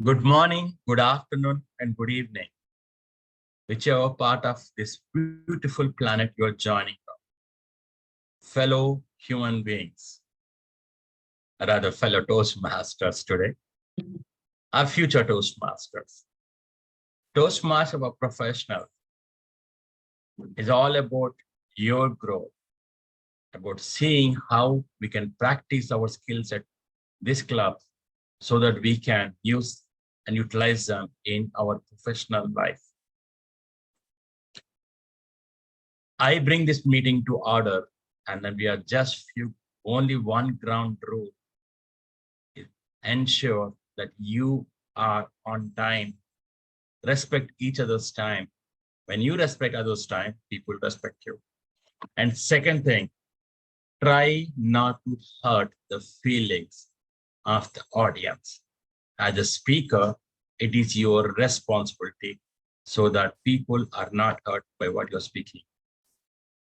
Good morning, good afternoon, and good evening, whichever part of this beautiful planet you're joining from. Fellow human beings, rather fellow Toastmasters today, our future Toastmasters. Toastmaster of a professional is all about your growth, about seeing how we can practice our skills at this club so that we can use and utilize them in our professional life. I bring this meeting to order, and then we are just only one ground rule. Ensure that you are on time. Respect each other's time. When you respect others' time, people respect you. And second thing, try not to hurt the feelings of the audience. As a speaker, it is your responsibility so that people are not hurt by what you're speaking.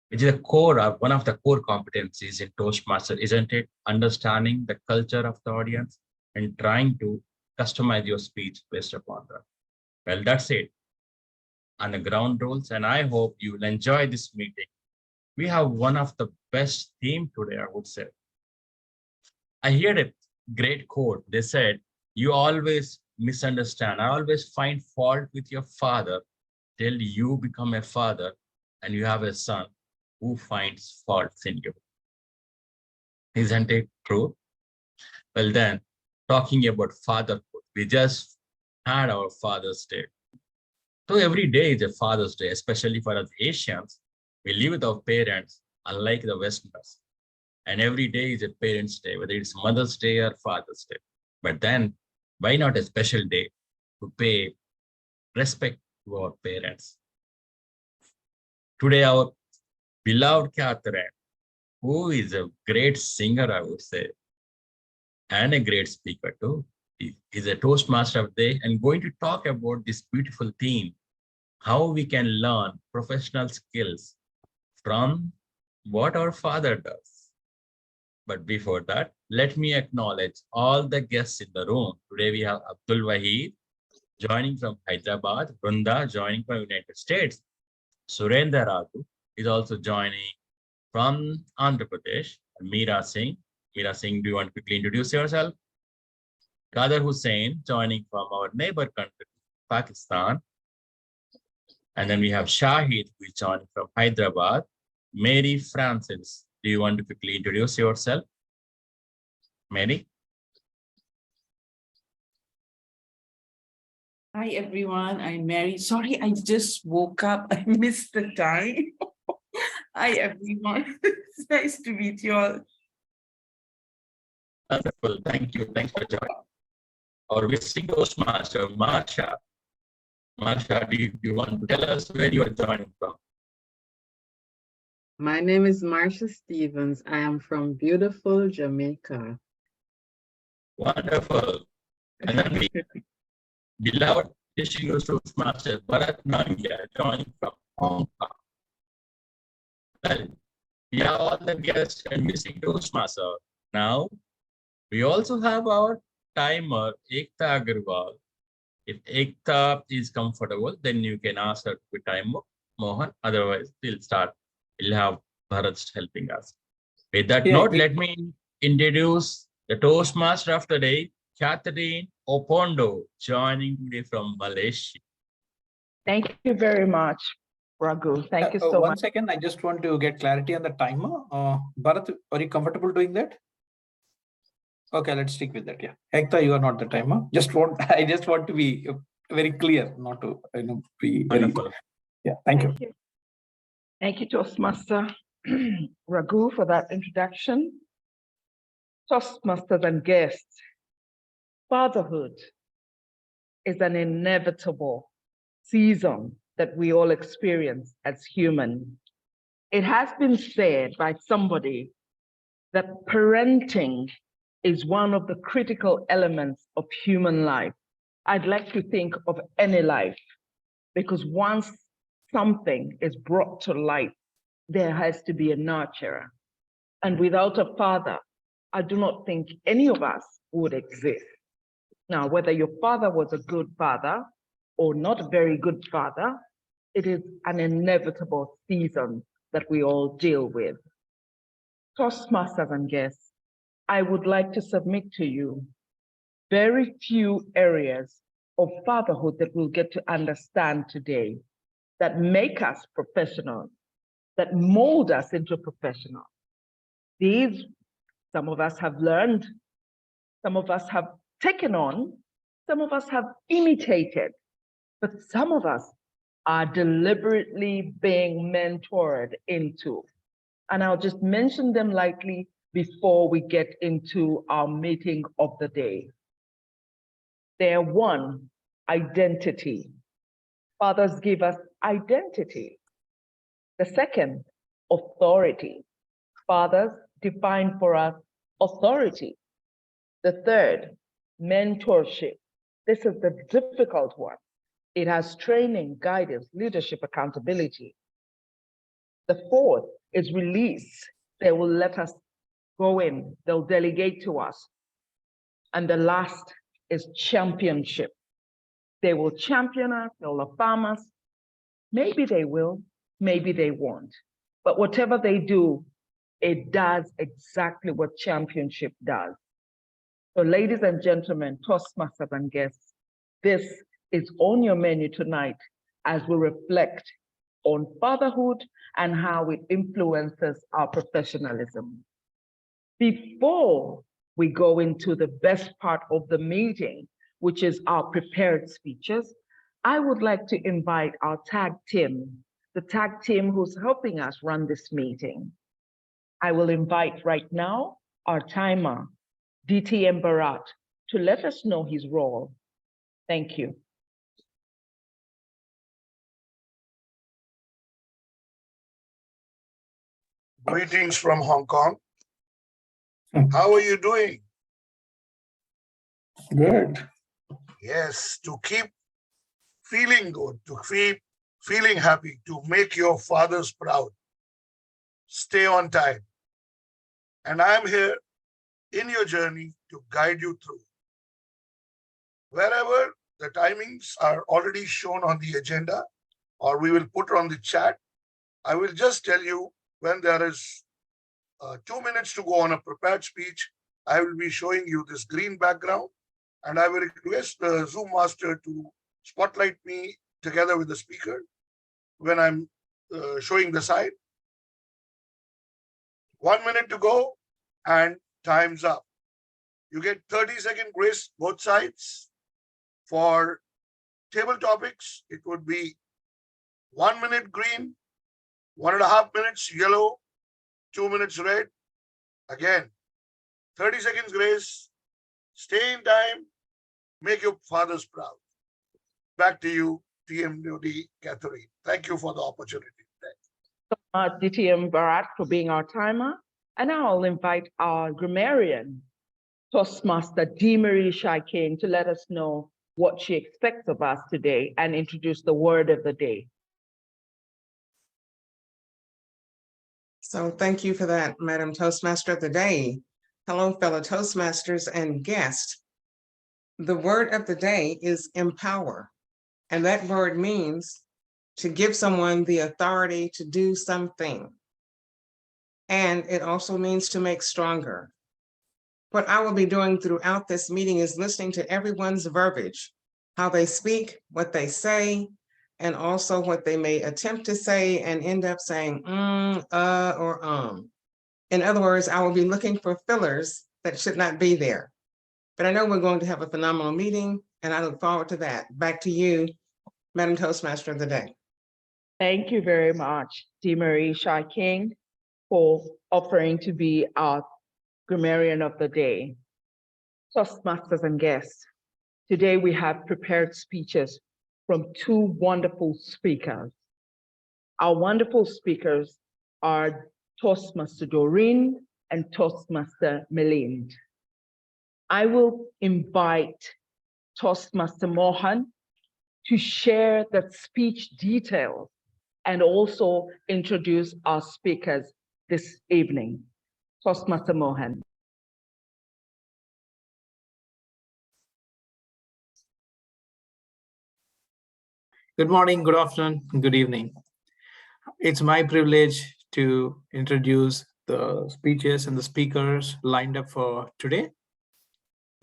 Which is a core of one of the core competencies in Toastmaster, isn't it? Understanding the culture of the audience and trying to customize your speech based upon that. Well, that's it on the ground rules, and I hope you will enjoy this meeting. We have one of the best theme today, I would say. I heard a great quote. They said, you always misunderstand. I always find fault with your father till you become a father and you have a son who finds faults in you. Isn't it true? Well then, talking about fatherhood, we just had our Father's Day. So every day is a Father's Day, especially for us Asians. We live with our parents, unlike the Westerners. And every day is a Parents' Day, whether it's Mother's Day or Father's Day. But then, why not a special day to pay respect to our parents? Today, our beloved Catherine, who is a great singer, I would say, and a great speaker too, is a Toastmaster of the day and going to talk about this beautiful theme, how we can learn professional skills from what our father does. But before that, let me acknowledge all the guests in the room. Today we have Abdul Wahid joining from Hyderabad, Brunda joining from United States, Surendra Raju is also joining from Andhra Pradesh, Meera Singh. Meera Singh, do you want to quickly introduce yourself? Kader Hussain joining from our neighbor country, Pakistan. And then we have Shahid, who is joining from Hyderabad. Mary Francis, do you want to quickly introduce yourself? Mary? Hi, everyone. I'm Mary. Sorry, I just woke up. I missed the time. Hi, everyone. It's nice to meet you all. Wonderful. Thank you. Thanks for joining. Our visiting Toastmaster, Marsha. Marsha, do you want to tell us where you are joining from? My name is Marsha Stevens. I am from beautiful Jamaica. Wonderful. And then we beloved distinguished Toastmaster Bharat Nangia joining from Hong Kong. Well, we have all the guests and missing Toastmaster. Now, we also have our timer, Ekta Agarwal. If Ekta is comfortable, then you can ask her to be timer, Mohan. Otherwise, we'll start. We'll have Bharat helping us. With that note, let me introduce the Toastmaster of the day, Catherine Opondo, joining today from Malaysia. Thank you very much, Raghu. Thank you so much. 1 second, I just want to get clarity on the timer. Bharat, are you comfortable doing that? Okay, let's stick with that. Yeah, Ekta, you are not the timer. I just want to be very clear, not to be very. Yeah, thank you. Thank you, Toastmaster Raghu, for that introduction. Toastmasters and guests, fatherhood is an inevitable season that we all experience as human. It has been said by somebody that parenting is one of the critical elements of human life. I'd like to think of any life, because once something is brought to light, there has to be a nurturer. And without a father, I do not think any of us would exist. Now, whether your father was a good father or not a very good father, it is an inevitable season that we all deal with. Toastmasters and guests, I would like to submit to you very few areas of fatherhood that we'll get to understand today that make us professionals, that mold us into professionals. These, some of us have learned, some of us have taken on, some of us have imitated, but some of us are deliberately being mentored into. And I'll just mention them lightly before we get into our meeting of the day. They're one, identity. Fathers give us identity. The second, authority. Fathers define for us authority. The third, mentorship. This is the difficult one. It has training, guidance, leadership, accountability. The fourth is release. They will let us go in, they'll delegate to us. And the last is championship. They will champion us, they'll affirm us. Maybe they will, maybe they won't. But whatever they do, it does exactly what championship does. So ladies and gentlemen, Toastmasters and guests, this is on your menu tonight as we reflect on fatherhood and how it influences our professionalism. Before we go into the best part of the meeting, which is our prepared speeches, I would like to invite our tag team, the tag team who's helping us run this meeting. I will invite right now our timer, DTM Bharat, to let us know his role. Thank you. Greetings from Hong Kong. How are you doing? Good. Yes, to keep feeling good, to keep feeling happy, to make your fathers proud. Stay on time. And I'm here in your journey to guide you through. Wherever the timings are already shown on the agenda, or we will put on the chat, I will just tell you when there is 2 minutes to go on a prepared speech, I will be showing you this green background, and I will request the Zoom master to spotlight me together with the speaker when I'm showing the side. 1 minute to go and time's up. You get 30-second grace both sides. For table topics, it would be 1 minute green, 1.5 minutes yellow, 2 minutes red. Again, 30 seconds grace, stay in time, make your fathers proud. Back to you, TMD Catherine. Thank you for the opportunity. DTM Bharat for being our timer. And now I'll invite our grammarian, Toastmaster D. Marie Shai King, to let us know what she expects of us today and introduce the word of the day. So thank you for that, Madam Toastmaster of the Day. Hello, fellow Toastmasters and guests. The word of the day is empower. And that word means to give someone the authority to do something. And it also means to make stronger. What I will be doing throughout this meeting is listening to everyone's verbiage, how they speak, what they say, and also what they may attempt to say and end up saying, or. In other words, I will be looking for fillers that should not be there. But I know we're going to have a phenomenal meeting, and I look forward to that. Back to you, Madam Toastmaster of the Day. Thank you very much, D. Marie Shai King, for offering to be our grammarian of the day. Toastmasters and guests, today we have prepared speeches from two wonderful speakers. Our wonderful speakers are Toastmaster Doreen and Toastmaster Melind. I will invite Toastmaster Mohan to share the speech details and also introduce our speakers this evening. Toastmaster Mohan. Good morning, good afternoon, good evening. It's my privilege to introduce the speeches and the speakers lined up for today.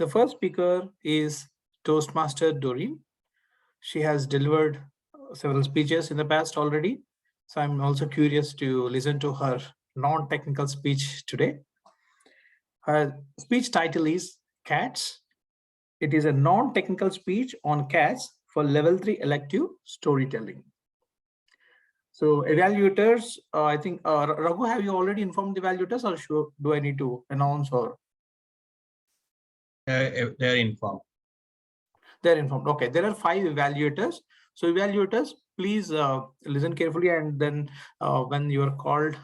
The first speaker is Toastmaster Doreen. She has delivered several speeches in the past already. So I'm also curious to listen to her non-technical speech today. Her speech title is Cats. It is a non-technical speech on cats for level 3 elective storytelling. So evaluators, I think, Raghu, have you already informed the evaluators, or do I need to announce? Or They're informed. they're informed. Okay, there are 5 evaluators. So evaluators, please listen carefully, and then when you are called,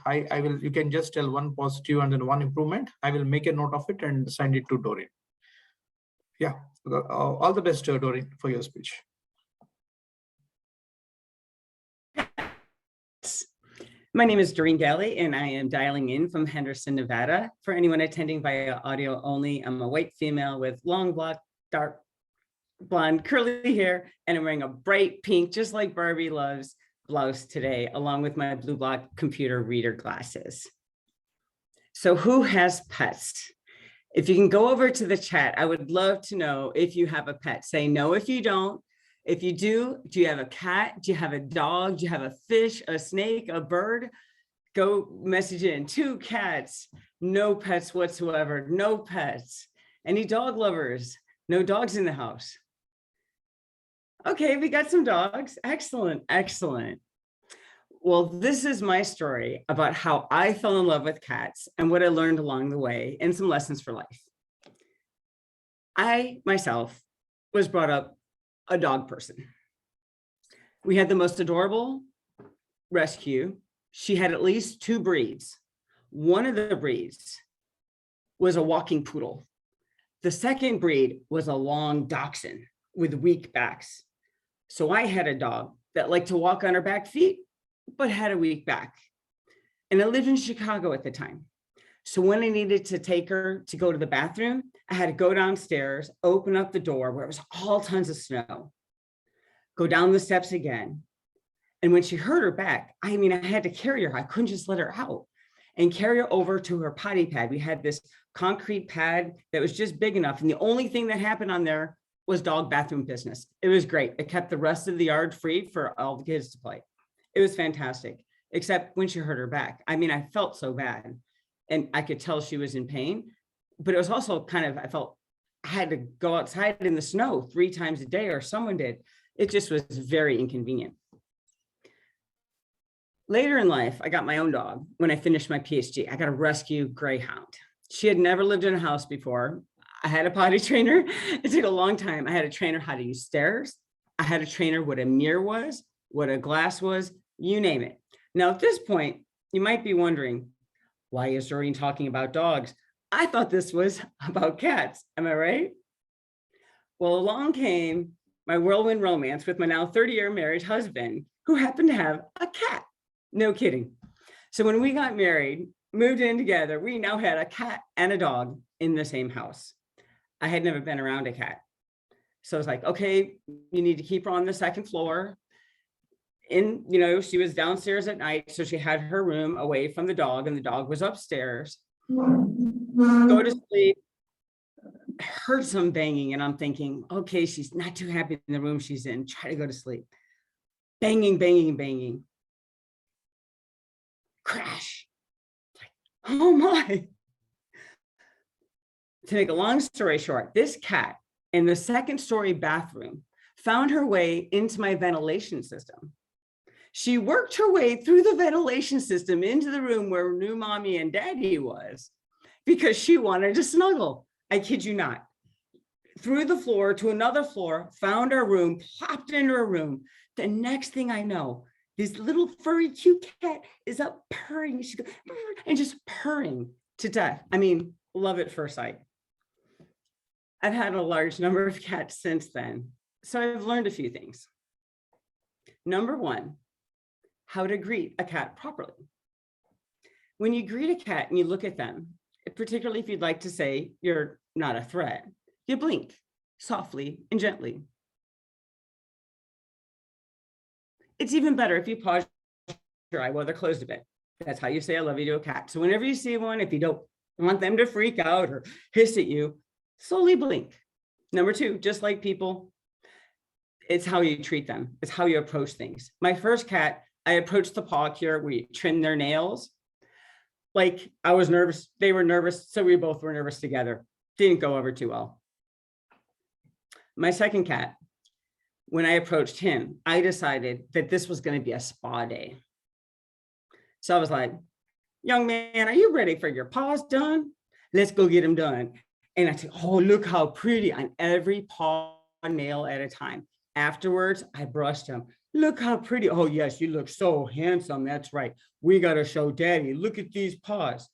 you can just tell 1 positive and then 1 improvement. I will make a note of it and send it to Doreen. Yeah, all the best, Doreen, for your speech. My name is Doreen Galley, and I am dialing in from Henderson, Nevada. For anyone attending via audio only, I'm a white female with long, black, dark, blonde, curly hair, and I'm wearing a bright pink, just like Barbie loves, blouse today, along with my blue black computer reader glasses. So who has pets? If you can go over to the chat, I would love to know if you have a pet. Say no if you don't. If you do you have a cat? Do you have a dog? Do you have a fish, a snake, a bird? Go message in. 2 cats, no pets whatsoever, no pets. Any dog lovers? No dogs in the house. Okay, we got some dogs. Excellent, excellent. Well, this is my story about how I fell in love with cats and what I learned along the way and some lessons for life. I myself was brought up a dog person. We had the most adorable rescue. She had at least 2 breeds. One of the breeds was a walking poodle. The second breed was a long dachshund with weak backs. So I had a dog that liked to walk on her back feet, but had a weak back. And I lived in Chicago at the time. So when I needed to take her to go to the bathroom, I had to go downstairs, open up the door where it was all tons of snow, go down the steps again. And when she hurt her back, I mean, I had to carry her. I couldn't just let her out and carry her over to her potty pad. We had this concrete pad that was just big enough. And the only thing that happened on there was dog bathroom business. It was great. It kept the rest of the yard free for all the kids to play. It was fantastic, except when she hurt her back. I mean, I felt so bad and I could tell she was in pain, but it was also kind of, I felt I had to go outside in the snow 3 times a day, or someone did. It just was very inconvenient. Later in life, I got my own dog when I finished my PhD. I got a rescue greyhound. She had never lived in a house before. I had a potty trainer. It took a long time. I had to train her how to use stairs. I had to train her what a mirror was, what a glass was, you name it. Now, at this point, you might be wondering, why is Doreen talking about dogs? I thought this was about cats. Am I right? Well, along came my whirlwind romance with my now 30-year married husband, who happened to have a cat. No kidding. So when we got married, moved in together, we now had a cat and a dog in the same house. I had never been around a cat. So I was like, okay, you need to keep her on the 2nd floor. And, you know, she was downstairs at night. So she had her room away from the dog, and the dog was upstairs. Go to sleep, heard some banging, and I'm thinking, okay, she's not too happy in the room she's in. Try to go to sleep. Banging, banging, banging. Crash. Like, oh my. To make a long story short, this cat in the 2nd story bathroom found her way into my ventilation system. She worked her way through the ventilation system into the room where new mommy and daddy was because she wanted to snuggle. I kid you not. Through the floor to another floor, found our room, plopped into her room. The next thing I know, this little furry cute cat is up purring. She goes, and just purring to death. I mean, love at first sight. I've had a large number of cats since then, so I've learned a few things. Number 1, how to greet a cat properly. When you greet a cat and you look at them, particularly if you'd like to say you're not a threat, you blink softly and gently. It's even better if you pause your eye while they're closed a bit. That's how you say I love you to a cat. So whenever you see one, if you don't want them to freak out or hiss at you, slowly blink. Number two, just like people, it's how you treat them. It's how you approach things. My first cat, I approached the paw cure. We trimmed their nails. Like I was nervous. They were nervous. So we both were nervous together. Didn't go over too well. My second cat, when I approached him, I decided that this was going to be a spa day. So I was like, young man, are you ready for your paws done? Let's go get them done. And I said, oh, look how pretty, on every paw nail at a time. Afterwards, I brushed him. Look how pretty. Oh, yes, you look so handsome. That's right. We got to show daddy. Look at these paws.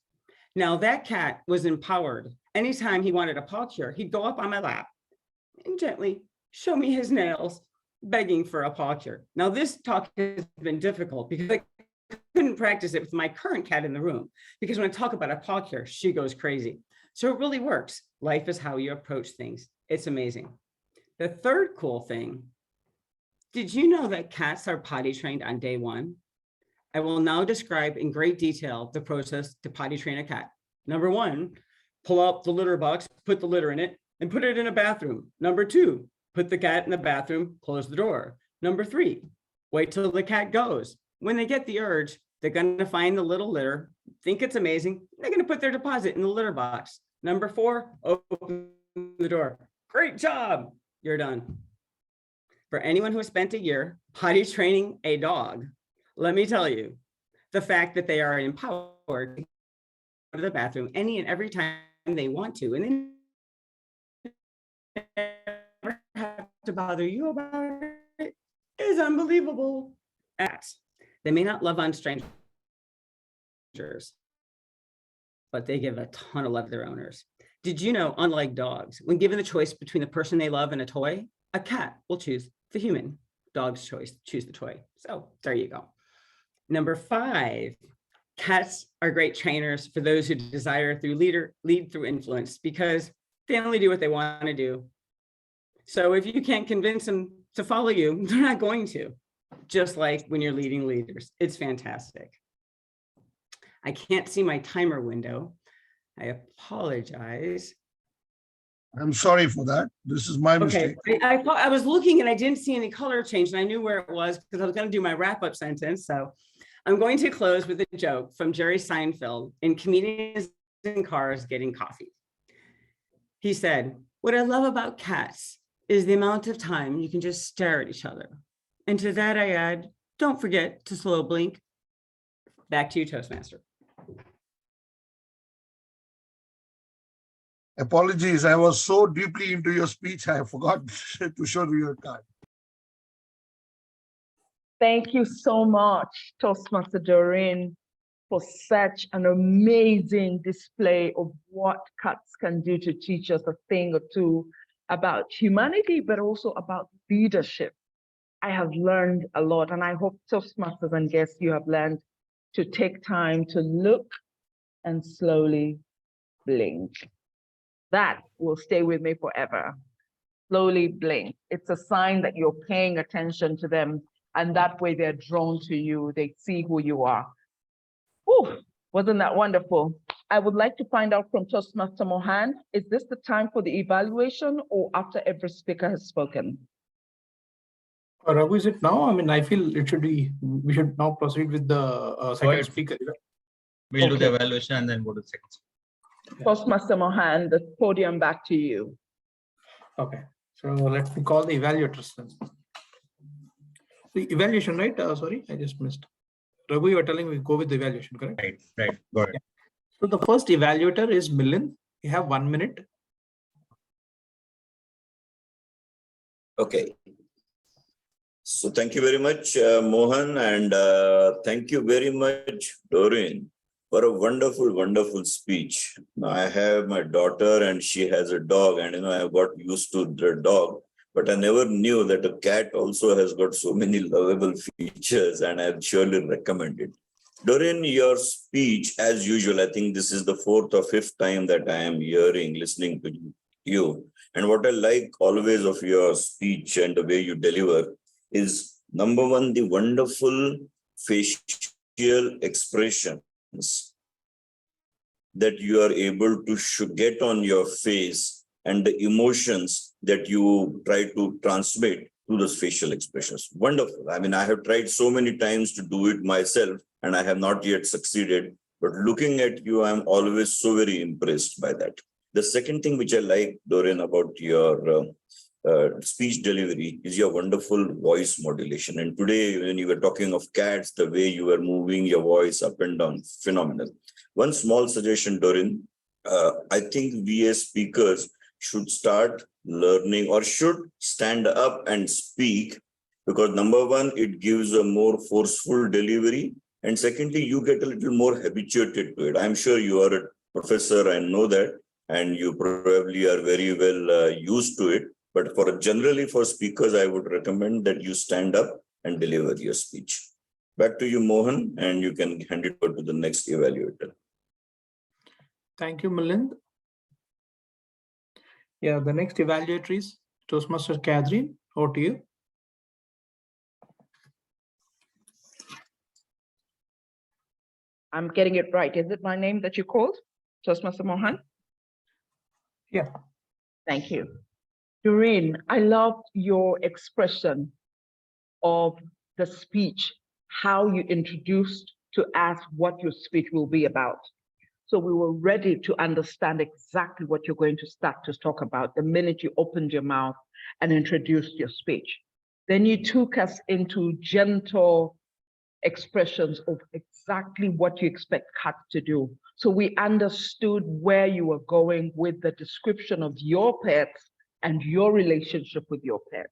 Now that cat was empowered. Anytime he wanted a paw cure, he'd go up on my lap and gently show me his nails, begging for a paw cure. Now this talk has been difficult because I couldn't practice it with my current cat in the room, because when I talk about a paw cure, she goes crazy. So it really works. Life is how you approach things. It's amazing. The third cool thing, did you know that cats are potty trained on day one? I will now describe in great detail the process to potty train a cat. Number one, pull out the litter box, put the litter in it, and put it in a bathroom. Number two, put the cat in the bathroom, close the door. Number three, wait till the cat goes. When they get the urge, they're going to find the little litter, think it's amazing. They're going to put their deposit in the litter box. Number four, open the door. Great job. You're done. For anyone who has spent a year potty training a dog, let me tell you, the fact that they are empowered to go to the bathroom any and every time they want to, and they never have to bother you about it, is unbelievable. They may not love on strangers, but they give a ton of love to their owners. Did you know, unlike dogs, when given the choice between the person they love and a toy, a cat will choose the human. Dogs choose the toy. So there you go. Number five, cats are great trainers for those who desire through lead through influence, because they only do what they want to do. So if you can't convince them to follow you, they're not going to. Just like when you're leading leaders. It's fantastic. I can't see my timer window. I apologize. I'm sorry for that. This is my Okay, mistake. I thought I was looking and I didn't see any color change, and I knew where it was because I was going to do my wrap-up sentence. So I'm going to close with a joke from Jerry Seinfeld in Comedians in Cars Getting Coffee. He said, "What I love about cats is the amount of time you can just stare at each other. And to that I add, don't forget to slow blink." Back to you, Toastmaster. Apologies, I was so deeply into your speech, I forgot to show you your card. Thank you so much, Toastmaster Doreen, for such an amazing display of what cats can do to teach us a thing or two about humanity, but also about leadership. I have learned a lot, and I hope Toastmasters and guests, you have learned to take time to look and slowly blink. That will stay with me forever. Slowly blink. It's a sign that you're paying attention to them, and that way they're drawn to you. They see who you are. Whew, wasn't that wonderful? I would like to find out from Toastmaster Mohan, is this the time for the evaluation or after every speaker has spoken? Raghu, is it now? I mean, I feel it should be, we should now proceed with the second ahead. speaker. We'll do the Okay. evaluation and then go to the second. Toastmaster Mohan, the podium back to you. Okay, so let me call the evaluators then. The evaluation, right? Sorry, I just missed. Raghu, you were telling me go with the evaluation, correct? Right, go ahead. So the first evaluator is Milind. You have 1 minute. Okay. So thank you very much, Mohan, and thank you very much, Doreen, for a wonderful, wonderful speech. Now, I have my daughter and she has a dog, and I got used to the dog, but I never knew that a cat also has got so many lovable features, and I'd surely recommend it. Doreen, your speech, as usual, I think this is the 4th or 5th time that I am listening to you. And what I like always of your speech and the way you deliver is Number one, the wonderful facial expressions that you are able to get on your face and the emotions that you try to transmit through those facial expressions. Wonderful. I mean, I have tried so many times to do it myself and I have not yet succeeded. But looking at you, I'm always so very impressed by that. The second thing which I like, Doreen, about your speech delivery is your wonderful voice modulation. And today, when you were talking of cats, the way you were moving your voice up and down, phenomenal. One small suggestion, Doreen, I think we as speakers should start learning or should stand up and speak, because number one, it gives a more forceful delivery. And secondly, you get a little more habituated to it. I'm sure you are a professor, I know that, and you probably are very well used to it. But generally for speakers, I would recommend that you stand up and deliver your speech. Back to you, Mohan, and you can hand it over to the next evaluator. Thank you, Milind. Yeah, the next evaluator is Toastmaster Catherine. Over to you. I'm getting it right. Is it my name that you called? Toastmaster Mohan? Yeah. Thank you. Doreen, I loved your expression of the speech, how you introduced to ask what your speech will be about. So we were ready to understand exactly what you're going to start to talk about the minute you opened your mouth and introduced your speech. Then you took us into gentle expressions of exactly what you expect cats to do. So we understood where you were going with the description of your pets and your relationship with your pet.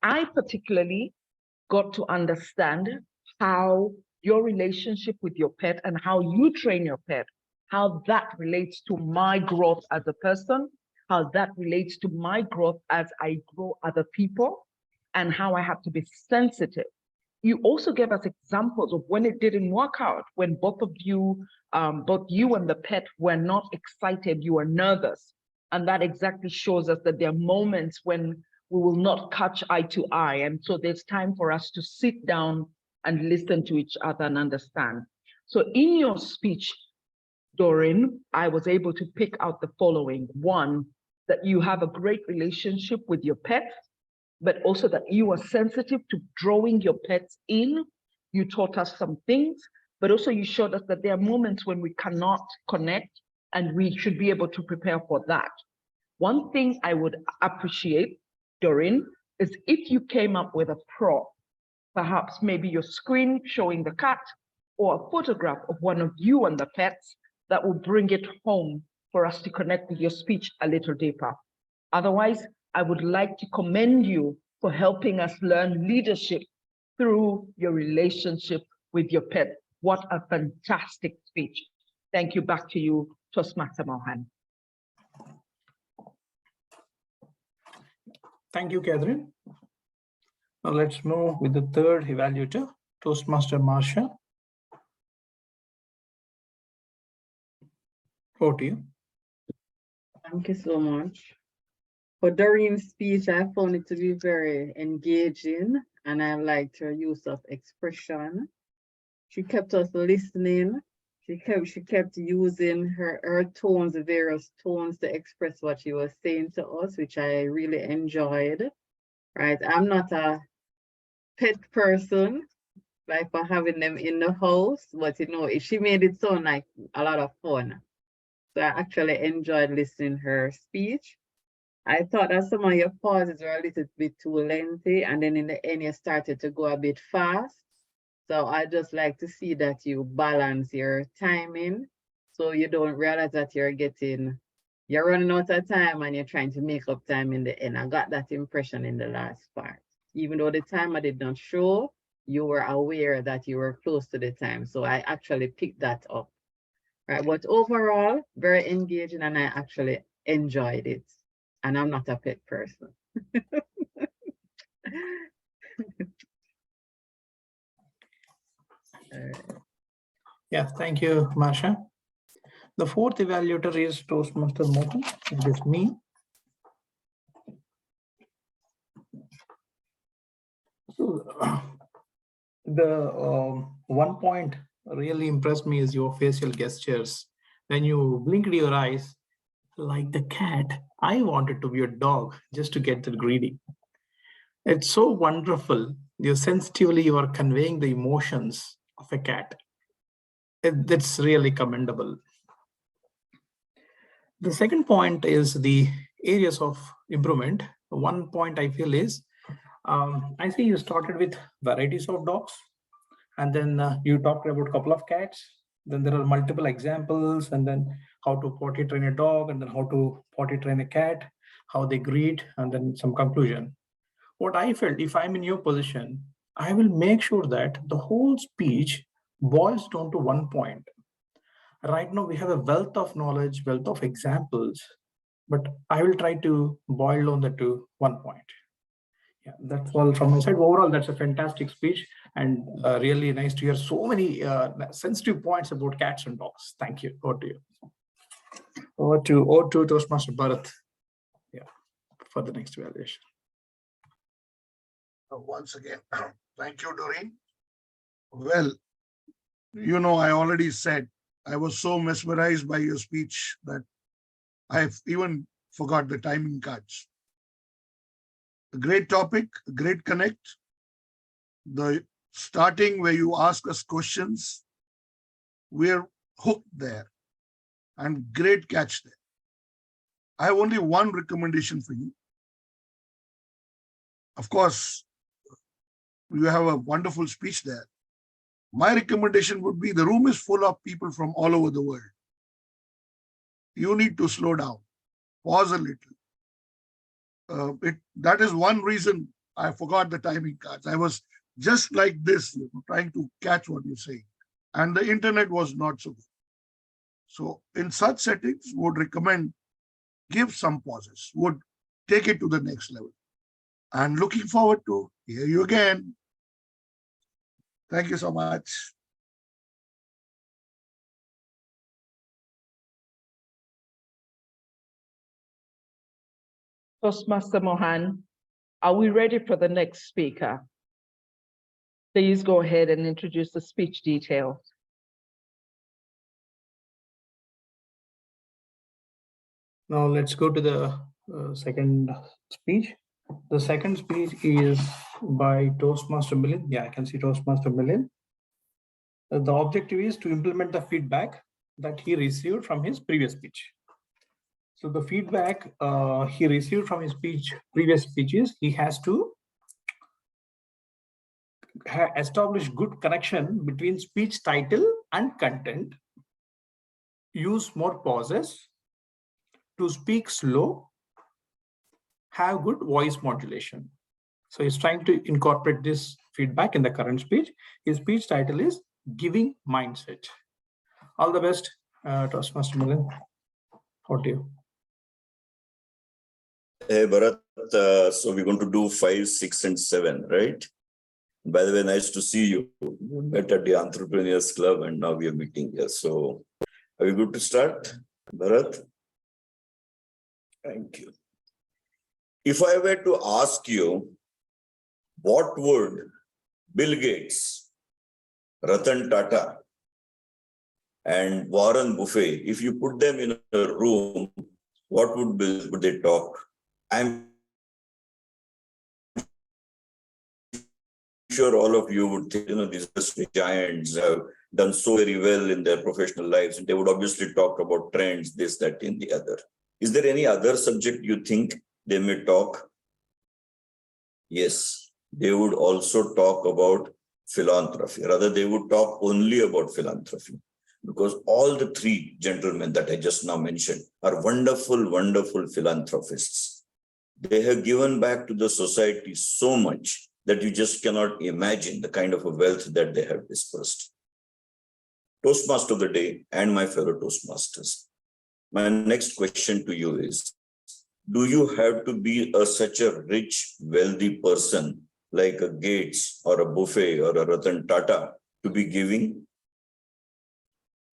I particularly got to understand how your relationship with your pet and how you train your pet, how that relates to my growth as a person, how that relates to my growth as I grow other people, and how I have to be sensitive. You also gave us examples of when it didn't work out, when both you and the pet were not excited, you were nervous. And that exactly shows us that there are moments when we will not catch eye to eye. And so there's time for us to sit down and listen to each other and understand. So in your speech, Doreen, I was able to pick out the following. One, that you have a great relationship with your pets, but also that you are sensitive to drawing your pets in. You taught us some things, but also you showed us that there are moments when we cannot connect and we should be able to prepare for that. One thing I would appreciate, Doreen, is if you came up with a prop, perhaps maybe your screen showing the cat or a photograph of one of you and the pets that will bring it home for us to connect with your speech a little deeper. Otherwise, I would like to commend you for helping us learn leadership through your relationship with your pet. What a fantastic speech. Thank you. Back to you, Toastmaster Mohan. Thank you, Catherine. Now let's move with the third evaluator, Toastmaster Marsha. Over to you. Thank you so much. For Doreen's speech, I found it to be very engaging, and I liked her use of expression. She kept us listening. She kept using her tones, the various tones, to express what she was saying to us, which I really enjoyed. Right, I'm not a pet person, like for having them in the house, but she made it sound like a lot of fun. So I actually enjoyed listening to her speech. I thought that some of your pauses were a little bit too lengthy, and then in the end you started to go a bit fast. So I just like to see that you balance your timing, so you don't realize that you're running out of time and you're trying to make up time in the end. I got that impression in the last part. Even though the timer did not show, you were aware that you were close to the time. So I actually picked that up. Right, but overall, very engaging, and I actually enjoyed it. And I'm not a pet person. Yeah, thank you, Marsha. The fourth evaluator is Toastmaster Mohan. It is me. So, the one point really impressed me is your facial gestures. When you blinked your eyes, like the cat, I wanted to be a dog just to get that greedy. It's so wonderful. Sensitively, you are conveying the emotions of a cat. That's really commendable. The second point is the areas of improvement. One point I feel is, I see you started with varieties of dogs, and then you talked about a couple of cats. Then there are multiple examples, and then how to potty train a dog, and then how to potty train a cat, how they greet, and then some conclusion. What I felt, if I'm in your position, I will make sure that the whole speech boils down to one point. Right now, we have a wealth of knowledge, wealth of examples, but I will try to boil down that to one point. Yeah, that's all from my side. Overall, that's a fantastic speech, and really nice to hear so many sensitive points about cats and dogs. Thank you. Over to you. Over to Toastmaster Bharat. Yeah, for the next evaluation. Once again, thank you, Doreen. Well, you know, I already said I was so mesmerized by your speech that I've even forgot the timing cards. A great topic, a great connect. The starting where you ask us questions, we're hooked there, and great catch there. I have only one recommendation for you. Of course, you have a wonderful speech there. My recommendation would be the room is full of people from all over the world. You need to slow down, pause a little. That is one reason I forgot the timing cards. I was just like this, trying to catch what you're saying. And the internet was not so good. So in such settings, would recommend give some pauses, would take it to the next level. And looking forward to hear you again. Thank you so much. Toastmaster Mohan, are we ready for the next speaker? Please go ahead and introduce the speech details. Now let's go to the second speech. The second speech is by Toastmaster Milind. Yeah, I can see Toastmaster Milind. The objective is to implement the feedback that he received from his previous speech. So the feedback he received from his previous speeches, he has to establish good connection between speech title and content, use more pauses, to speak slow, have good voice modulation. So he's trying to incorporate this feedback in the current speech. His speech title is Giving Mindset. All the best, Toastmaster Milind. Over to you. Hey, Bharat. So we're going to do 5, 6, and 7, right? By the way, nice to see you. We met at the Entrepreneurs Club, and now we are meeting here. So are we good to start, Bharat? Thank you. If I were to ask you, what would Bill Gates, Ratan Tata, and Warren Buffett, if you put them in a room, what would they talk? I'm sure all of you would think, these giants have done so very well in their professional lives, and they would obviously talk about trends, this, that, and the other. Is there any other subject you think they may talk? Yes, they would also talk about philanthropy. Rather, they would talk only about philanthropy, because all the three gentlemen that I just now mentioned are wonderful, wonderful philanthropists. They have given back to the society so much that you just cannot imagine the kind of a wealth that they have dispersed. Toastmaster of the day and my fellow Toastmasters, my next question to you is, do you have to be such a rich, wealthy person like a Gates or a Buffett or a Ratan Tata to be giving?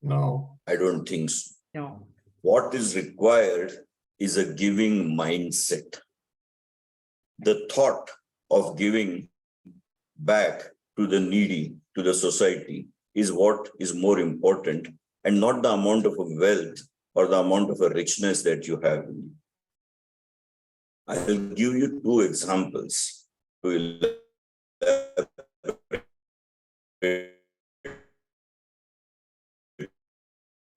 No. I don't think so. No. What is required is a giving mindset. The thought of giving back to the needy, to the society, is what is more important, and not the amount of wealth or the amount of a richness that you have. I will give you two examples to elaborate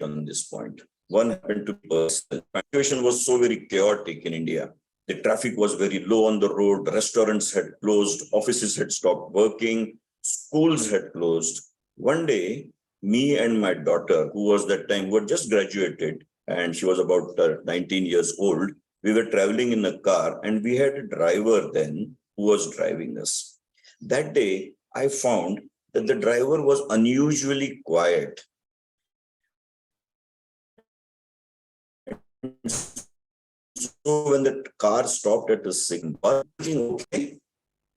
on this point. One happened to be personal. The situation was so very chaotic in India. The traffic was very low on the road. Restaurants had closed. Offices had stopped working. Schools had closed. One day, me and my daughter, who was that time, who had just graduated, and she was about 19 years old, we were traveling in a car, and we had a driver then who was driving us. That day, I found that the driver was unusually quiet. So when the car stopped at a signal, okay,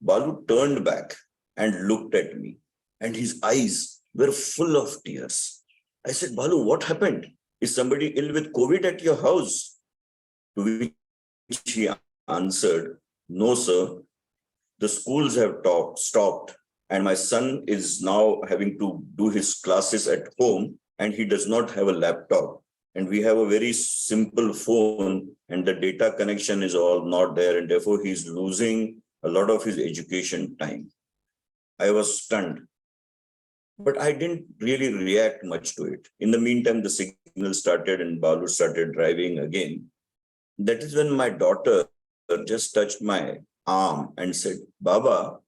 Balu turned back and looked at me, and his eyes were full of tears. I said, Balu, what happened? Is somebody ill with COVID at your house? To which he answered, no, sir. The schools have stopped, and my son is now having to do his classes at home, and he does not have a laptop. And we have a very simple phone, and the data connection is all not there, and therefore he's losing a lot of his education time. I was stunned, but I didn't really react much to it. In the meantime, the signal started and Balu started driving again. That is when my daughter just touched my arm and said, Baba,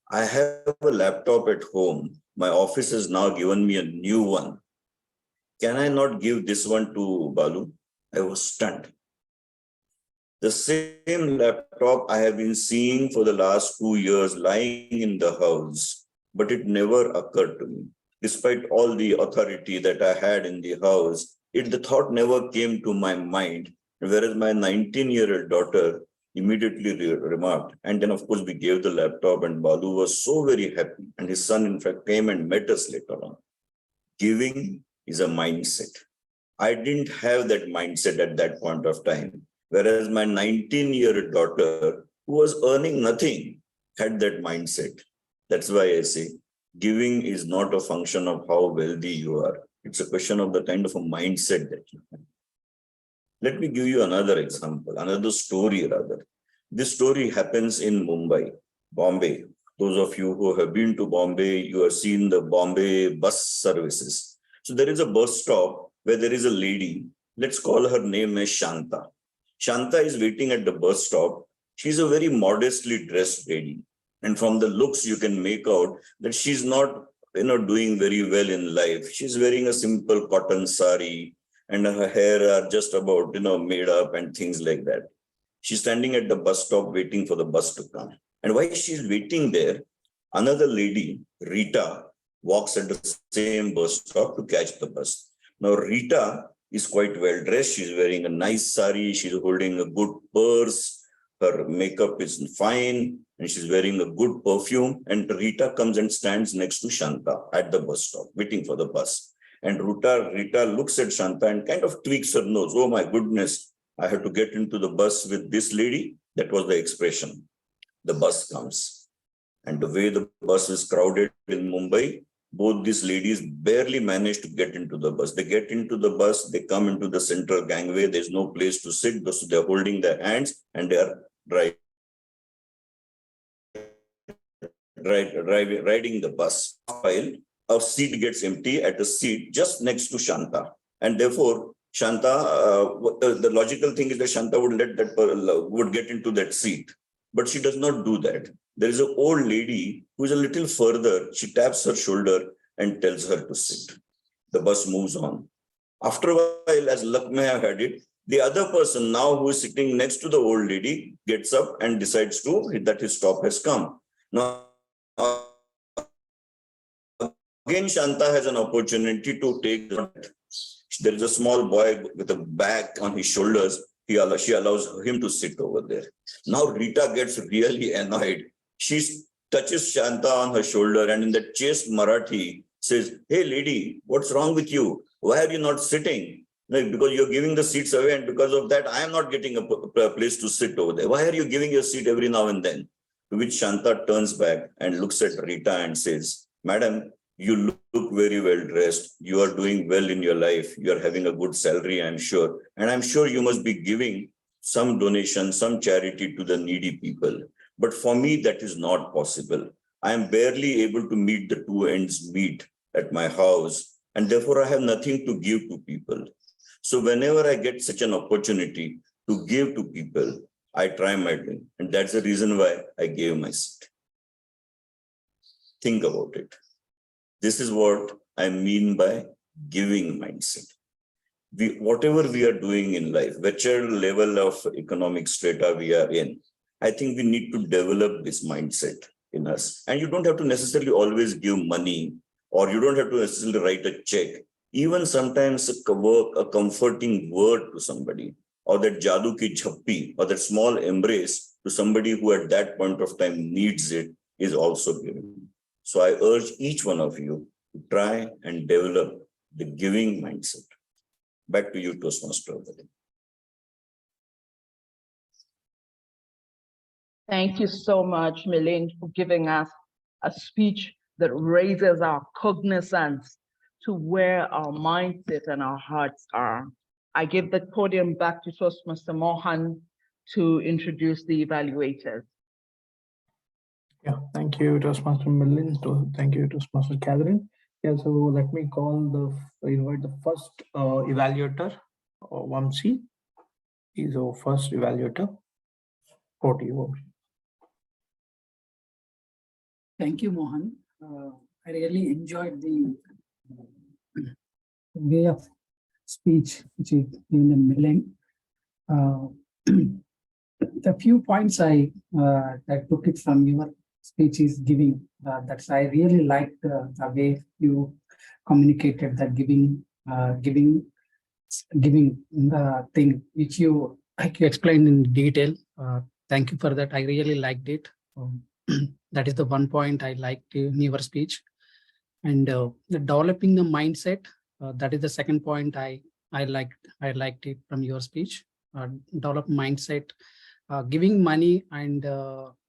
I have a laptop at home. My office has now given me a new one. Can I not give this one to Balu? I was stunned. The same laptop I have been seeing for the last 2 years lying in the house, but it never occurred to me. Despite all the authority that I had in the house, the thought never came to my mind. Whereas my 19-year-old daughter immediately remarked, and then of course we gave the laptop, and Balu was so very happy. And his son in fact came and met us later on. Giving is a mindset. I didn't have that mindset at that point of time. Whereas my 19-year-old daughter, who was earning nothing, had that mindset. That's why I say giving is not a function of how wealthy you are. It's a question of the kind of a mindset that you have. Let me give you another example, another story rather. This story happens in Mumbai, Bombay. Those of you who have been to Bombay, you have seen the Bombay bus services. So there is a bus stop where there is a lady. Let's call her name as Shanta. Shanta is waiting at the bus stop. She's a very modestly dressed lady. And from the looks, you can make out that she's not, doing very well in life. She's wearing a simple cotton sari, and her hair are just about, made up and things like that. She's standing at the bus stop waiting for the bus to come. And while she's waiting there, another lady, Rita, walks at the same bus stop to catch the bus. Now, Rita is quite well dressed. She's wearing a nice sari. She's holding a good purse. Her makeup is fine, and she's wearing a good perfume. And Rita comes and stands next to Shanta at the bus stop, waiting for the bus. And Rita looks at Shanta and kind of tweaks her nose. Oh my goodness, I have to get into the bus with this lady. That was the expression. The bus comes. And the way the bus is crowded in Mumbai, both these ladies barely manage to get into the bus. They get into the bus, they come into the central gangway. There's no place to sit. So they're holding their hands and they are riding the bus. While a seat gets empty at a seat just next to Shanta. And therefore, Shanta, the logical thing is that Shanta would get into that seat. But she does not do that. There is an old lady who is a little further. She taps her shoulder and tells her to sit. The bus moves on. After a while, as luck may have had it, the other person now who is sitting next to the old lady gets up and decides that his stop has come. Now, again, Shanta has an opportunity to take that. There is a small boy with a bag on his shoulders. She allows him to sit over there. Now Rita gets really annoyed. She touches Shanta on her shoulder and in that chaste Marathi says, hey lady, what's wrong with you? Why are you not sitting? Like, because you're giving the seats away, and because of that, I am not getting a place to sit over there. Why are you giving your seat every now and then? To To which Shanta turns back and looks at Rita and says, Madam, you look very well dressed. You are doing well in your life. You are having a good salary, I'm sure. And I'm sure you must be giving some donation, some charity to the needy people. But for me, that is not possible. I am barely able to meet the two ends meet at my house, and therefore I have nothing to give to people. So whenever I get such an opportunity to give to people, I try my best. And that's the reason why I gave my seat. Think about it. This is what I mean by giving mindset. Whatever we are doing in life, whichever level of economic strata we are in, I think we need to develop this mindset in us. And you don't have to necessarily always give money, or you don't have to necessarily write a check. Even sometimes a comforting word to somebody, or that jadoo ki jhappi, or that small embrace to somebody who at that point of time needs it, is also given. So I urge each one of you to try and develop the giving mindset. Back to you, Toastmaster. Thank you so much, Milind, for giving us a speech that raises our cognizance to where our mindset and our hearts are. I give the podium back to Toastmaster Mohan to introduce the evaluators. Yeah, thank you, Toastmaster Milind. Thank you, Toastmaster Catherine. Yeah, so let me invite the first evaluator, Vamsi. He's our first evaluator. Over to you, Vamsi. Thank you, Mohan. I really enjoyed the way of speech which is given in Milind. The few points I took it from your speech is giving. That's I really liked the way you communicated the giving the thing which you explained in detail. Thank you for that. I really liked it. That is the one point I liked in your speech. And developing the mindset, that is the second point I liked it from your speech. Develop mindset, giving money and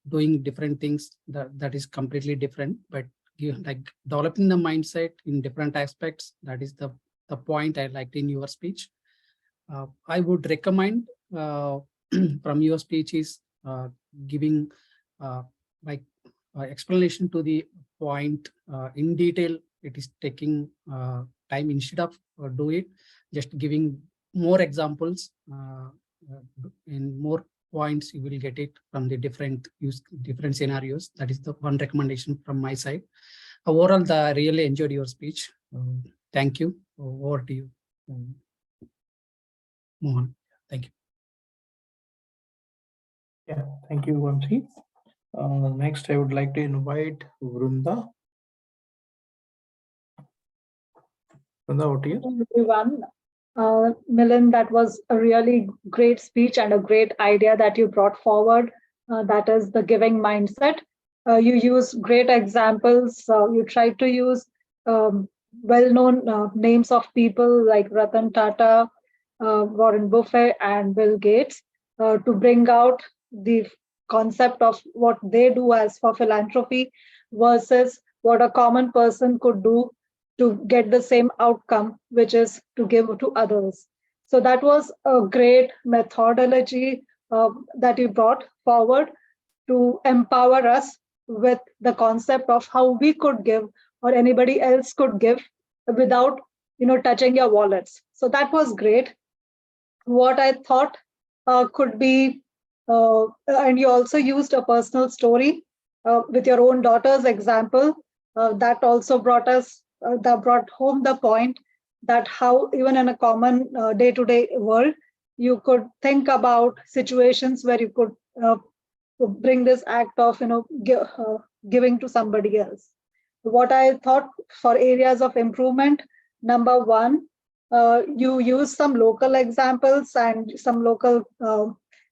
doing different things, that is completely different. But like developing the mindset in different aspects, that is the point I liked in your speech. I would recommend from your speech is giving explanation to the point in detail. It is taking time. Instead of do it, just giving more examples in more points, you will get it from the different scenarios. That is the one recommendation from my side. Overall, I really enjoyed your speech. Thank you. Over to you, Mohan. Thank you. Yeah, thank you, Vamsi. Next, I would like to invite Vrunda. Vrunda, over to you. Everyone. Milind, that was a really great speech and a great idea that you brought forward. That is the giving mindset. You used great examples. You tried to use well-known names of people like Ratan Tata, Warren Buffett, and Bill Gates to bring out the concept of what they do as for philanthropy versus what a common person could do to get the same outcome, which is to give to others. So that was a great methodology that you brought forward to empower us with the concept of how we could give or anybody else could give without touching your wallets. So that was great. What I thought could be, and you also used a personal story with your own daughter's example. That also brought home the point that how even in a common day-to-day world, you could think about situations where you could bring this act of giving to somebody else. What I thought for areas of improvement, number one, you use some local examples and some local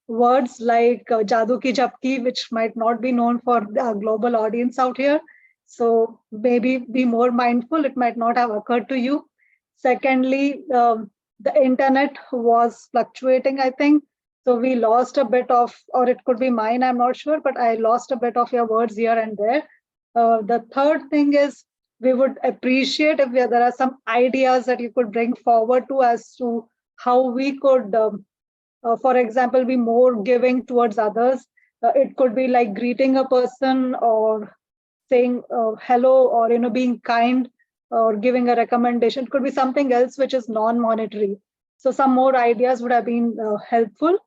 words like jadoo ki jhapki, which might not be known for a global audience out here. So maybe be more mindful. It might not have occurred to you. Secondly, the internet was fluctuating, I think. So we lost a bit of, or it could be mine, I'm not sure, but I lost a bit of your words here and there. The third thing is we would appreciate if there are some ideas that you could bring forward to as to how we could, for example, be more giving towards others. It could be like greeting a person or saying hello, or being kind, or giving a recommendation. It could be something else which is non-monetary. So some more ideas would have been helpful.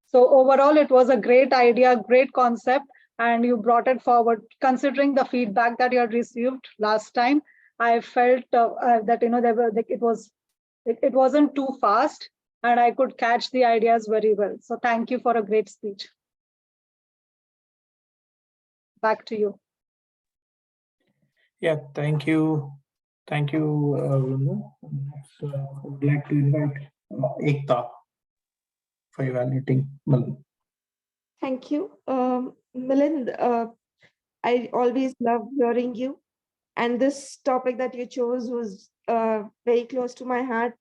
So overall, it was a great idea, great concept, and you brought it forward. Considering the feedback that you had received last time, I felt that there were like it wasn't too fast, and I could catch the ideas very well. So thank you for a great speech. Back to you. Yeah, thank you. Thank you, Vrinda. So I would like to invite Ekta for evaluating Milind. Thank you. Milind, I always love hearing you. And this topic that you chose was very close to my heart.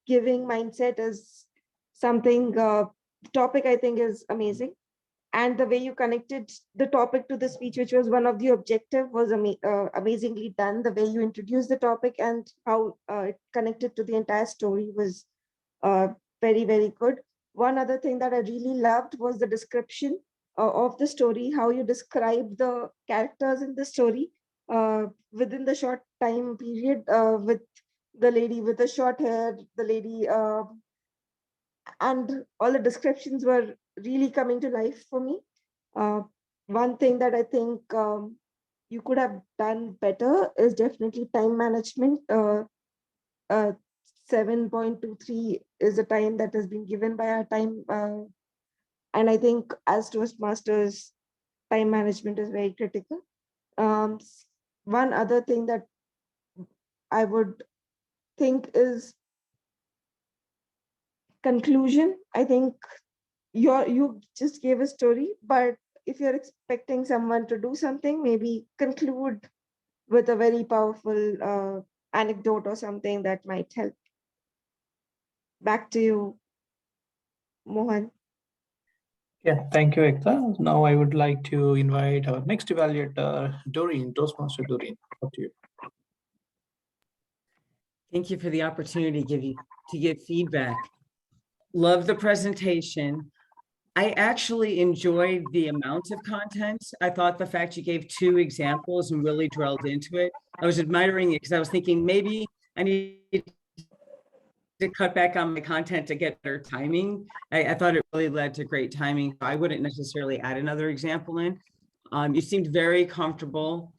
Giving mindset is something, topic I think is amazing. And the way you connected the topic to the speech, which was one of the objective, was amazingly done. The way you introduced the topic and how it connected to the entire story was very, very good. One other thing that I really loved was the description of the story, how you described the characters in the story within the short time period, with the lady with the short hair, the lady, and all the descriptions were really coming to life for me. One thing that I think you could have done better is definitely time management. 7.23 is the time that has been given by our time. And I think as Toastmasters, time management is very critical. One other thing that I would think is conclusion. I think you just gave a story, but if you're expecting someone to do something, maybe conclude with a very powerful anecdote or something that might help. Back to you, Mohan. Yeah, thank you, Ekta. Now I would like to invite our next evaluator, Doreen, Toastmaster Doreen. Up to you. Thank you for the opportunity to give feedback. Love the presentation. I actually enjoyed the amount of content. I thought the fact you gave 2 examples and really drilled into it. I was admiring it because I was thinking maybe I need to cut back on my content to get better timing. I thought it really led to great timing. I wouldn't necessarily add another example in. You seemed very comfortable.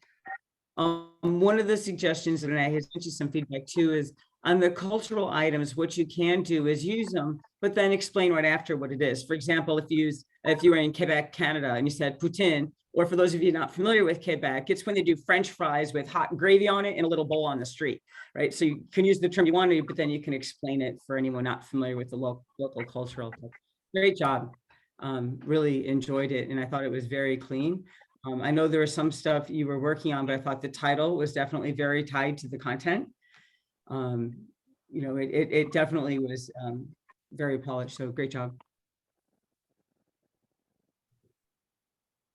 One of the suggestions, and I had sent you some feedback too, is on the cultural items, what you can do is use them, but then explain right after what it is. For example, if you were in Quebec, Canada, and you said poutine, or for those of you not familiar with Quebec, it's when they do French fries with hot gravy on it in a little bowl on the street, right? So you can use the term you want to, but then you can explain it for anyone not familiar with the local cultural. Great job. Really enjoyed it, and I thought it was very clean. I know there was some stuff you were working on, but I thought the title was definitely very tied to the content. It definitely was very polished. So great job.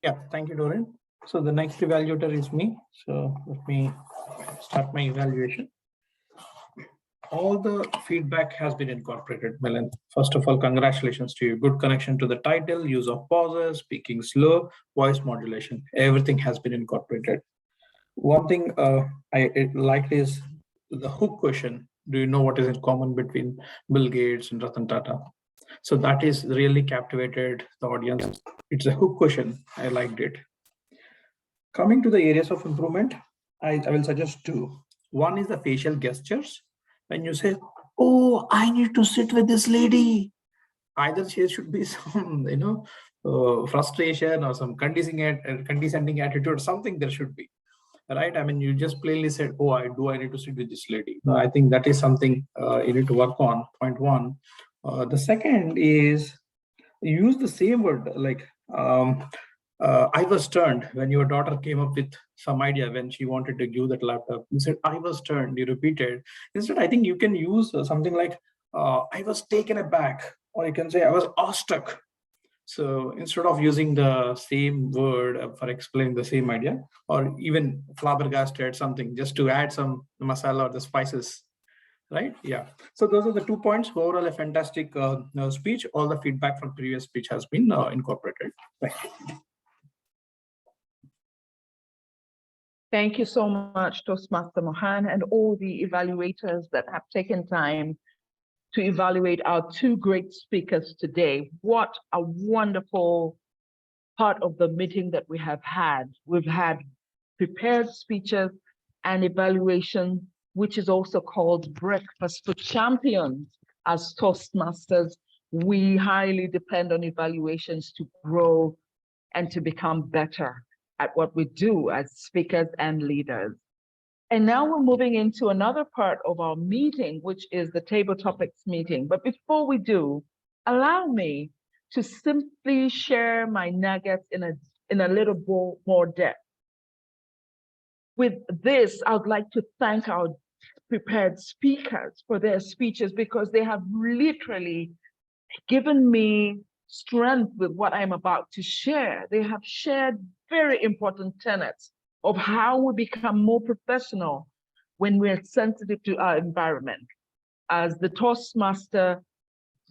Yeah, thank you, Doreen. So the next evaluator is me. So let me start my evaluation. All the feedback has been incorporated, Milind. First of all, congratulations to you. Good connection to the title, use of pauses, speaking slow, voice modulation. Everything has been incorporated. One thing I liked is the hook question. Do you know what is in common between Bill Gates and Ratan Tata? So that is really captivated the audience. It's a hook question. I liked it. Coming to the areas of improvement, I will suggest 2. One is the facial gestures. When you say, oh, I need to sit with this lady, either there should be some, frustration or some condescending attitude, or something there should be, right? I mean, you just plainly said, oh, I need to sit with this lady. I think that is something you need to work on, point 1. The second is use the same word, like I was turned when your daughter came up with some idea when she wanted to give that laptop. You said, I was turned, you repeated. Instead, I think you can use something like, I was taken aback, or you can say I was awestruck. So instead of using the same word for explaining the same idea, or even flabbergasted something just to add some masala or the spices, right? Yeah. So those are the 2 points. Overall, a fantastic speech. All the feedback from previous speech has been incorporated. Thank you. Thank you so much, Toastmaster Mohan, and all the evaluators that have taken time to evaluate our 2 great speakers today. What a wonderful part of the meeting that we have had. We've had prepared speeches and evaluation, which is also called Breakfast for Champions. As Toastmasters, we highly depend on evaluations to grow and to become better at what we do as speakers and leaders. And now we're moving into another part of our meeting, which is the table topics meeting. But before we do, allow me to simply share my nuggets in a little more depth. With this, I would like to thank our prepared speakers for their speeches, because they have literally given me strength with what I'm about to share. They have shared very important tenets of how we become more professional when we're sensitive to our environment. As the Toastmaster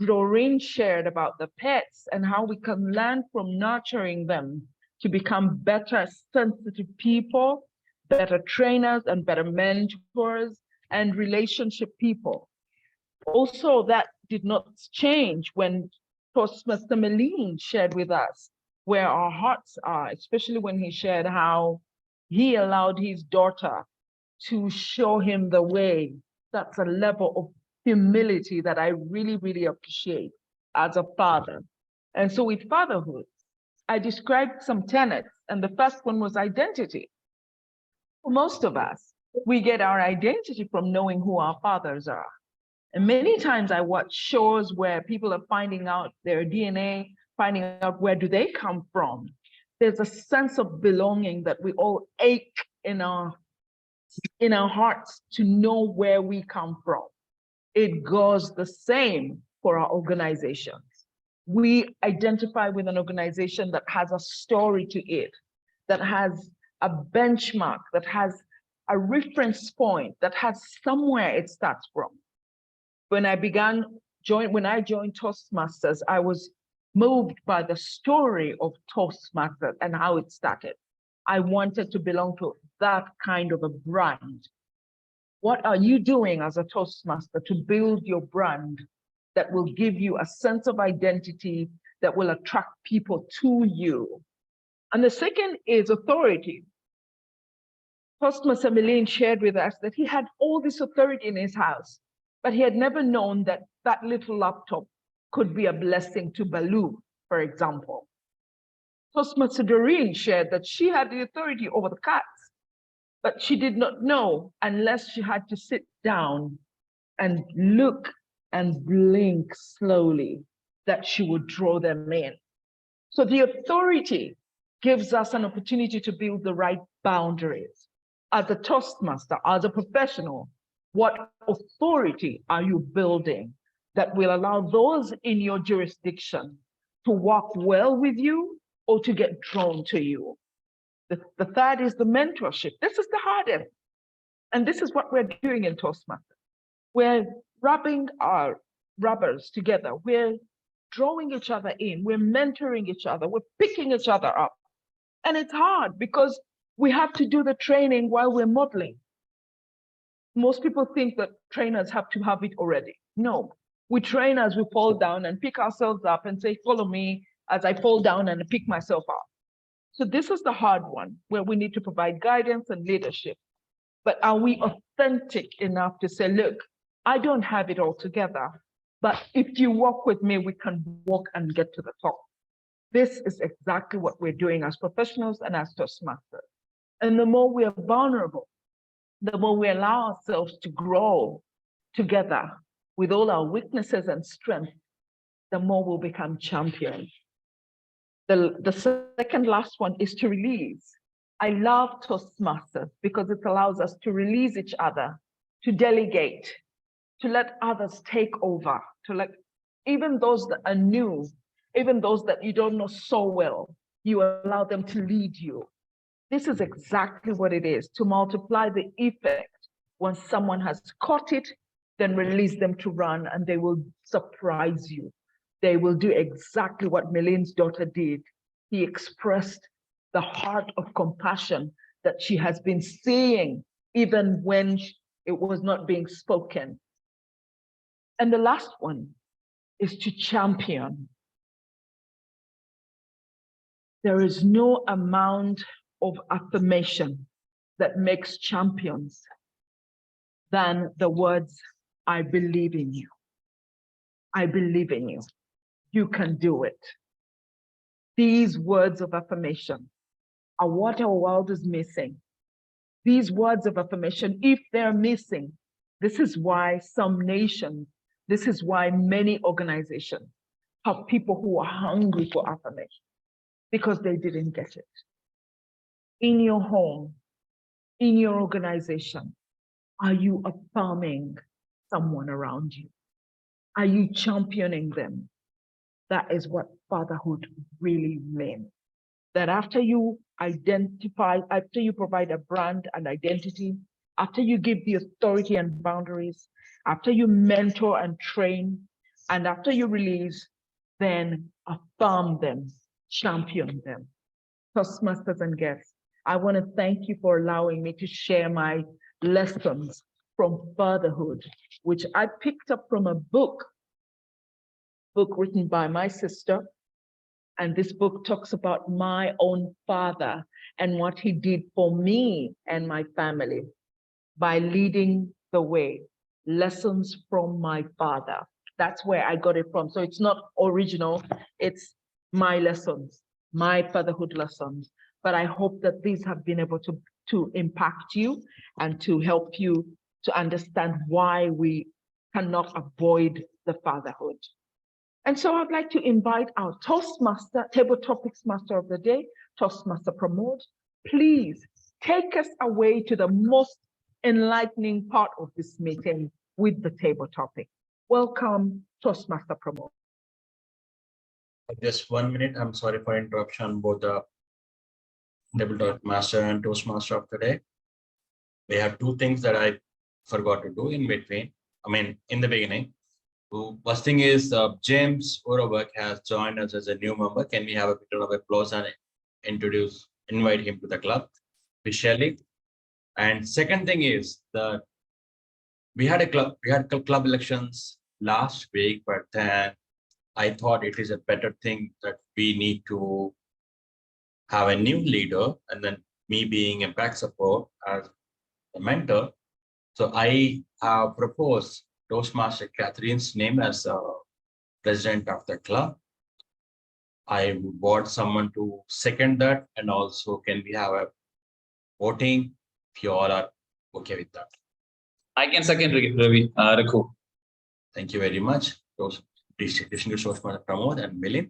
Doreen shared about the pets and how we can learn from nurturing them to become better sensitive people, better trainers and better mentors and relationship people. Also, that did not change when Toastmaster Meline shared with us where our hearts are, especially when he shared how he allowed his daughter to show him the way. That's a level of humility that I really, really appreciate as a father. And so with fatherhood, I described some tenets, and the first one was identity. For most of us, we get our identity from knowing who our fathers are. And many times I watch shows where people are finding out their DNA, finding out where do they come from. There's a sense of belonging that we all ache in our hearts to know where we come from. It goes the same for our organizations. We identify with an organization that has a story to it, that has a benchmark, that has a reference point, that has somewhere it starts from. When I joined Toastmasters, I was moved by the story of Toastmasters and how it started. I wanted to belong to that kind of a brand. What are you doing as a Toastmaster to build your brand that will give you a sense of identity that will attract people to you? And the second is authority. Toastmaster Meline shared with us that he had all this authority in his house, but he had never known that that little laptop could be a blessing to Baloo, for example. Toastmaster Doreen shared that she had the authority over the cats, but she did not know unless she had to sit down and look and blink slowly that she would draw them in. So the authority gives us an opportunity to build the right boundaries. As a Toastmaster, as a professional, what authority are you building that will allow those in your jurisdiction to work well with you or to get drawn to you? The third is the mentorship. This is the hardest. And this is what we're doing in Toastmasters. We're rubbing our rubbers together. We're drawing each other in. We're mentoring each other. We're picking each other up. And it's hard because we have to do the training while we're modeling. Most people think that trainers have to have it already. No, we train as we fall down and pick ourselves up and say, follow me as I fall down and pick myself up. So this is the hard one where we need to provide guidance and leadership. But are we authentic enough to say, look, I don't have it all together, but if you walk with me, we can walk and get to the top. This is exactly what we're doing as professionals and as Toastmasters. And the more we are vulnerable, the more we allow ourselves to grow together with all our weaknesses and strengths, the more we'll become champions. The second last one is to release. I love Toastmasters because it allows us to release each other, to delegate, to let others take over, to let even those that are new, even those that you don't know so well, you allow them to lead you. This is exactly what it is, to multiply the effect. Once someone has caught it, then release them to run and they will surprise you. They will do exactly what Milin's daughter did. He expressed the heart of compassion that she has been seeing even when it was not being spoken. And the last one is to champion. There is no amount of affirmation that makes champions than the words, I believe in you. I believe in you. You can do it. These words of affirmation are what our world is missing. These words of affirmation, if they're missing, this is why some nations, this is why many organizations have people who are hungry for affirmation because they didn't get it. In your home, in your organization, are you affirming someone around you? Are you championing them? That is what fatherhood really means. That after you identify, after you provide a brand and identity, after you give the authority and boundaries, after you mentor and train, and after you release, then affirm them, champion them. Toastmasters and guests, I want to thank you for allowing me to share my lessons from fatherhood, which I picked up from a book written by my sister. And this book talks about my own father and what he did for me and my family by leading the way. Lessons from my father. That's where I got it from. So it's not original, it's my lessons, my fatherhood lessons. But I hope that these have been able to impact you and to help you to understand why we cannot avoid the fatherhood. And so I'd like to invite our Toastmaster, Table Topics Master of the Day, Toastmaster Pramod. Please take us away to the most enlightening part of this meeting with the table topic. Welcome, Toastmaster Pramod. Just 1 minute. I'm sorry for interruption, both the Table Master and Toastmaster of the Day. We have two things that I forgot to do in between. In the beginning. First thing is James Orobak has joined us as a new member. Can we have a bit of applause and invite him to the club officially? And second thing is that we had club elections last week, but then I thought it is a better thing that we need to have a new leader, and then me being a back support as a mentor. So I have proposed Toastmaster Catherine's name as president of the club. I would want someone to second that, and also can we have a voting if you all are okay with that? I can second Ravi, Rakhu. Thank you very much. Distinguished Toastmaster Pramod and Milin.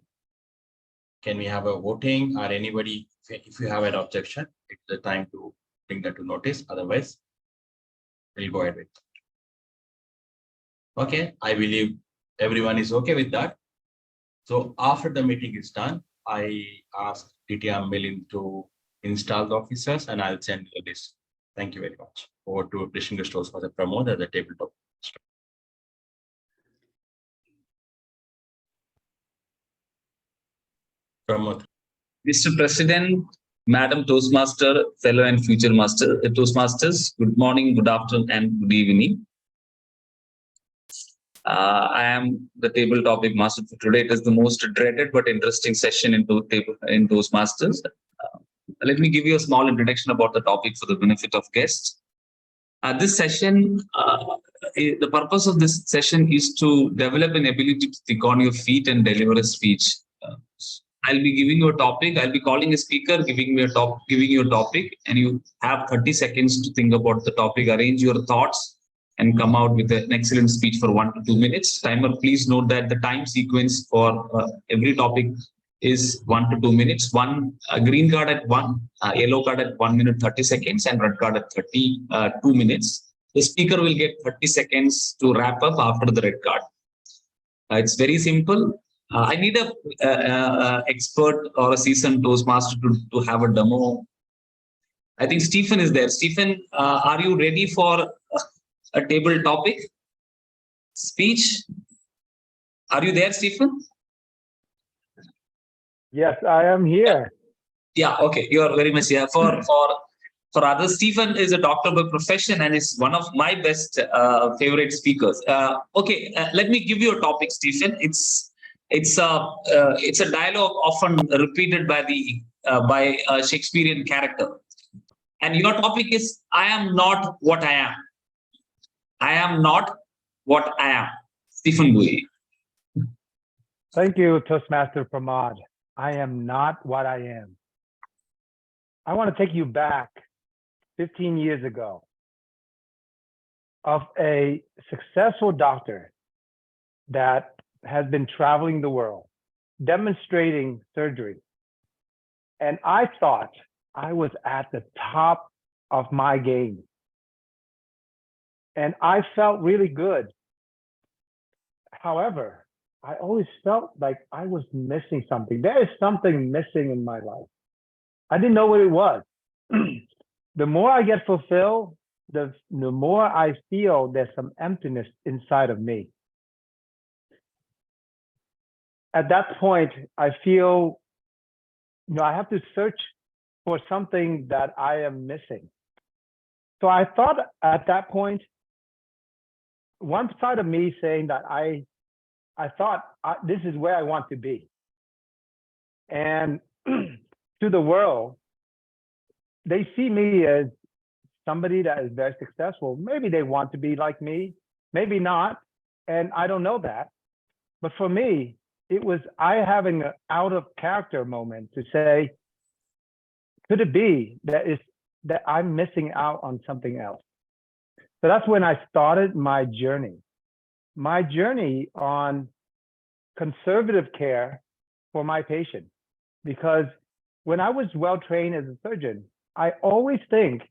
Can we have a voting, or anybody, if you have an objection, it's the time to bring that to notice. Otherwise, we'll go ahead with that. Okay, I believe everyone is okay with that. So after the meeting is done, I ask TTM Milin to install the officers, and I'll send you this. Thank you very much. Over to Distinguished Toastmaster Pramod at the tabletop. Pramod. Mr. President, Madam Toastmaster, fellow and future master, Toastmasters, good morning, good afternoon, and good evening. I am the table topic master for today. It is the most dreaded but interesting session in Toastmasters. Let me give you a small introduction about the topic for the benefit of guests. This session, the purpose of this session is to develop an ability to think on your feet and deliver a speech. I'll be giving you a topic. I'll be calling a speaker, giving you a topic, and you have 30 seconds to think about the topic, arrange your thoughts, and come out with an excellent speech for 1 to 2 minutes. Timer, please note that the time sequence for every topic is 1 to 2 minutes. Green card at 1, yellow card at 1 minute 30 seconds, and red card at 2 minutes. The speaker will get 30 seconds to wrap up after the red card. It's very simple. I need a expert or a seasoned Toastmaster to have a demo. I think Stephen is there. Stephen, are you ready for a table topic speech? Are you there, Stephen? Yes, I am here. Yeah, okay. You are very much here. For others, Stephen is a doctor by profession and is one of my best favorite speakers. Let me give you a topic, Stephen. It's a dialogue often repeated by by a Shakespearean character. And your topic is, I am not what I am. I am not what I am. Stephen Bui. Thank you, Toastmaster Pramod. I am not what I am. I want to take you back 15 years ago of a successful doctor that has been traveling the world, demonstrating surgery. And I thought I was at the top of my game. And I felt really good. However, I always felt like I was missing something. There is something missing in my life. I didn't know what it was. The more I get fulfilled, the more I feel there's some emptiness inside of me. At that point, I feel, I have to search for something that I am missing. So I thought at that point, one side of me saying that I thought this is where I want to be. And to the world, they see me as somebody that is very successful. Maybe they want to be like me, maybe not. And I don't know that. But for me, it was I having an out of character moment to say, could it be that I'm missing out on something else? So that's when I started my journey on conservative care for my patient. Because when I was well trained as a surgeon, I always think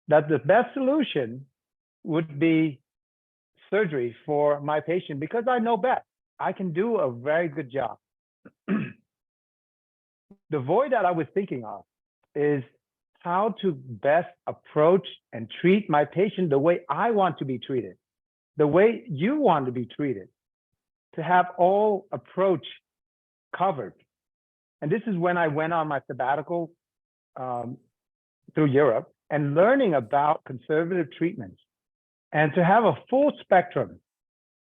that the best solution would be surgery for my patient because I know best. I can do a very good job. The void that I was thinking of is how to best approach and treat my patient the way I want to be treated, the way you want to be treated, to have all approach covered. And this is when I went on my sabbatical through Europe and learning about conservative treatments and to have a full spectrum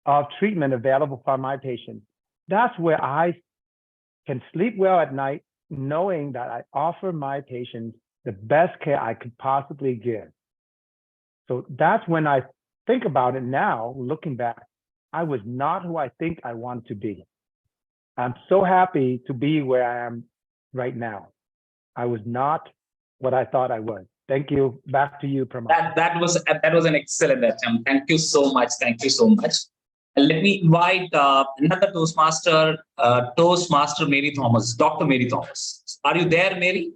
of treatment available for my patients. That's where I can sleep well at night, knowing that I offer my patients the best care I could possibly give. So that's when I think about it now, looking back, I was not who I think I want to be. I'm so happy to be where I am right now. I was not what I thought I was. Thank you. Back to you, Pramod. That was an excellent attempt. Thank you so much. Thank you so much. Let me invite another Toastmaster, Toastmaster Mary Thomas, Dr. Mary Thomas. Are you there, Mary?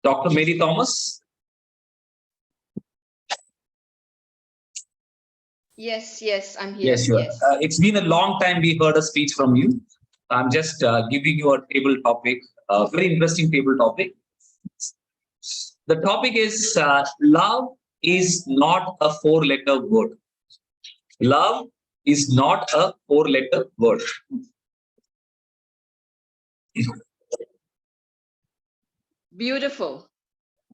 Dr. Mary Thomas? Yes, I'm here. Yes, sure. Yes. It's been a long time we heard a speech from you. I'm just giving you a table topic, a very interesting table topic. The topic is love is not a four-letter word. Love is not a four-letter word. Beautiful.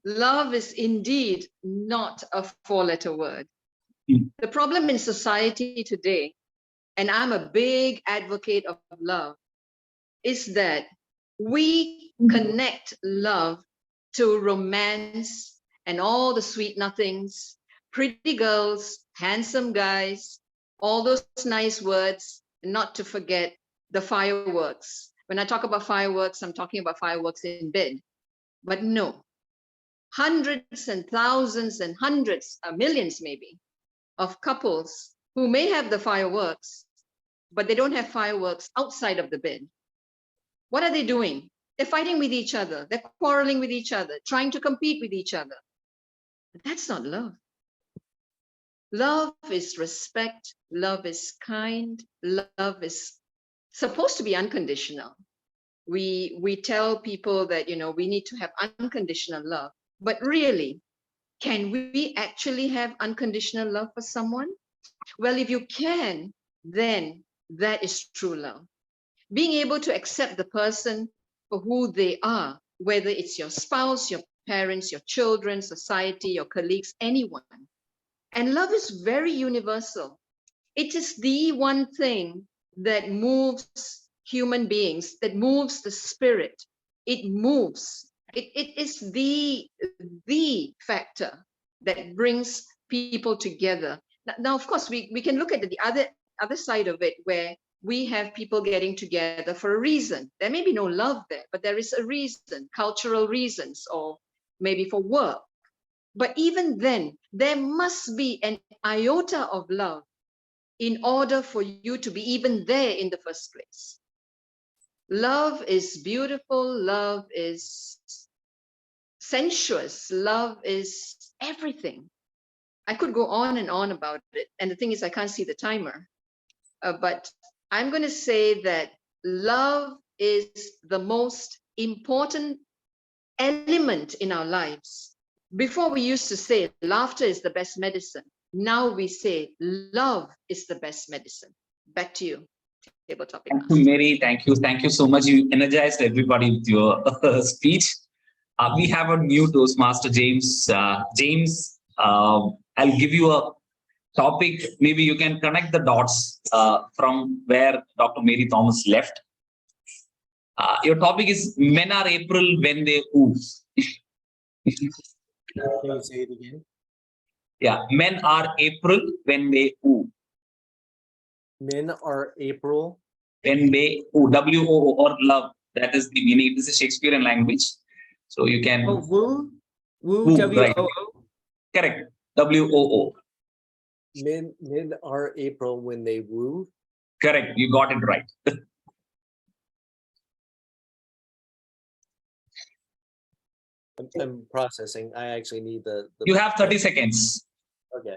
Love is indeed not a four-letter word. The problem in society today, and I'm a big advocate of love, is that we connect love to romance and all the sweet nothings, pretty girls, handsome guys, all those nice words, and not to forget the fireworks. When I talk about fireworks, I'm talking about fireworks in bed. But no, hundreds and thousands and hundreds, millions maybe, of couples who may have the fireworks, but they don't have fireworks outside of the bed. What are they doing? They're fighting with each other. They're quarreling with each other, trying to compete with each other. But that's not love. Love is respect. Love is kind. Love is supposed to be unconditional. We tell people that, we need to have unconditional love. But really, can we actually have unconditional love for someone? Well, if you can, then that is true love. Being able to accept the person for who they are, whether it's your spouse, your parents, your children, society, your colleagues, anyone. And love is very universal. It is the one thing that moves human beings, that moves the spirit. It moves. It is the factor that brings people together. Now, of course, we can look at the other side of it, where we have people getting together for a reason. There may be no love there, but there is a reason, cultural reasons, or maybe for work. But even then, there must be an iota of love in order for you to be even there in the first place. Love is beautiful. Love is sensuous. Love is everything. I could go on and on about it. And the thing is, I can't see the timer. But I'm going to say that love is the most important element in our lives. Before we used to say laughter is the best medicine. Now we say love is the best medicine. Back to you, Table Topic Thank you, Mary. Thank you. Thank you so much. You energized everybody with your speech. We have a new Toastmaster, James. I'll give you a topic. Maybe you can connect the dots from where Dr. Mary Thomas left. Your topic is men are April when they ooh. Can you say it again? Yeah, men are April when they ooh. Men are April when they ooh, W-O-O, or love. That is the meaning. This is Shakespearean language. So you can. Oh, woo? Woo, Ooh, W-O-O? right. Correct. W-O-O. Men are April when they woo. Correct. You got it right. I'm processing. I actually need the You have 30 seconds. Okay.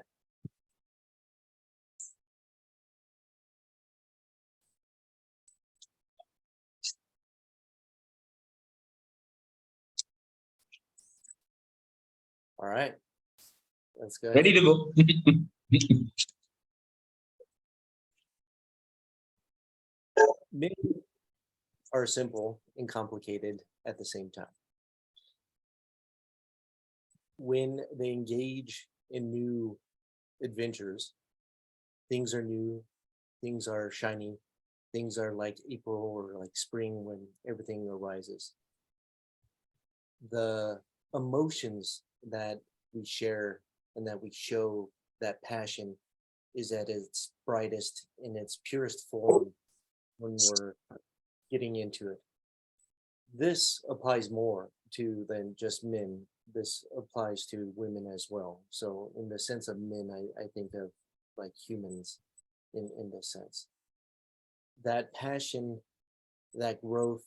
All right. Let's go. Ready to go. Men are simple and complicated at the same time. When they engage in new adventures, things are new, things are shiny, things are like April or like spring when everything arises. The emotions that we share and that we show, that passion, is at its brightest in its purest form when we're getting into it. This applies more to than just men. This applies to women as well. So in the sense of men, I think of like humans in this sense. That passion, that growth,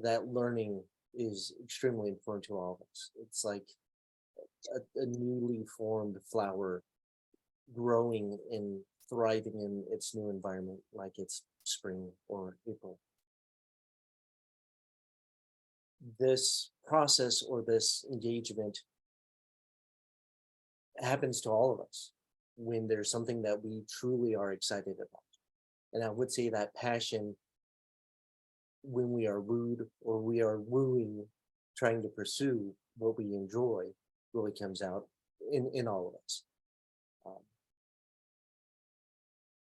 that learning is extremely important to all of us. It's like a newly formed flower growing and thriving in its new environment, like it's spring or April. This process or this engagement happens to all of us when there's something that we truly are excited about. And I would say that passion, when we are wooed or we are wooing, trying to pursue what we enjoy, really comes out in all of us.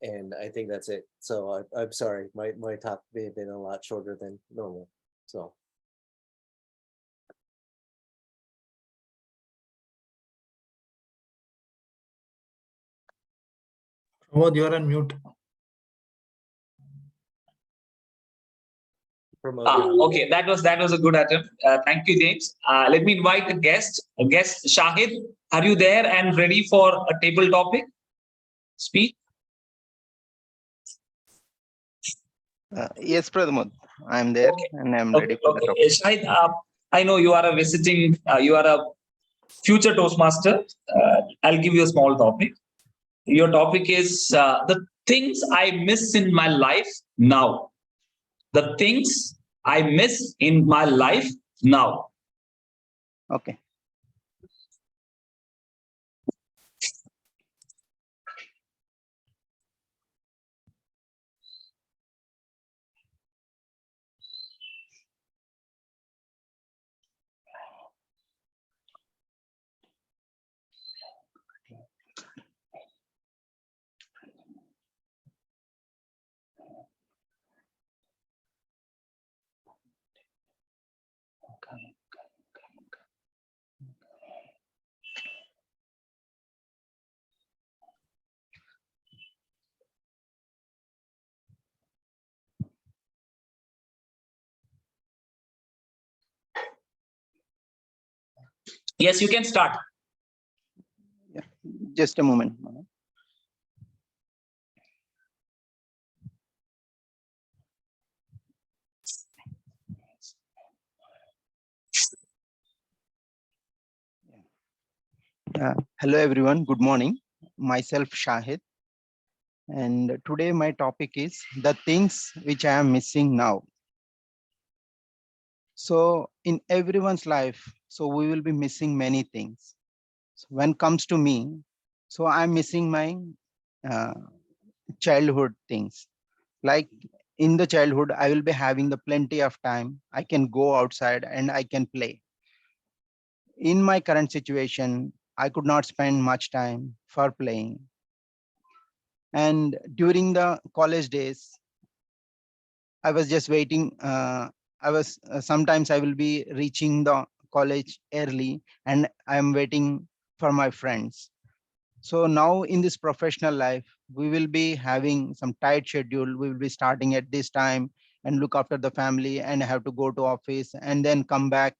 And I think that's it. So I'm sorry, my talk may have been a lot shorter than normal. So. Pramod, you are on mute. Okay, that was a good attempt. Thank you, James. Let me invite a guest. Shahid, are you there and ready for a table topic speech? Yes, Pramod, I'm there and I'm ready for the topic. Shahid, I know you are a visiting. You are a future Toastmaster, I'll give you a small topic. Your topic is the things I miss in my life now. The things I miss in my life now. Okay. Yes, you can start. Yeah. Just a moment. Hello everyone, good morning. Myself Shahid, and today my topic is the things which I am missing now. So in everyone's life, so we will be missing many things. So when it comes to me, so I'm missing my childhood things. Like in the childhood, I will be having the plenty of time. I can go outside and I can play. In my current situation, I could not spend much time for playing. And during the college days, I was just waiting. Sometimes I will be reaching the college early and I'm waiting for my friends. So now in this professional life, we will be having some tight schedule. We will be starting at this time and look after the family and have to go to office and then come back.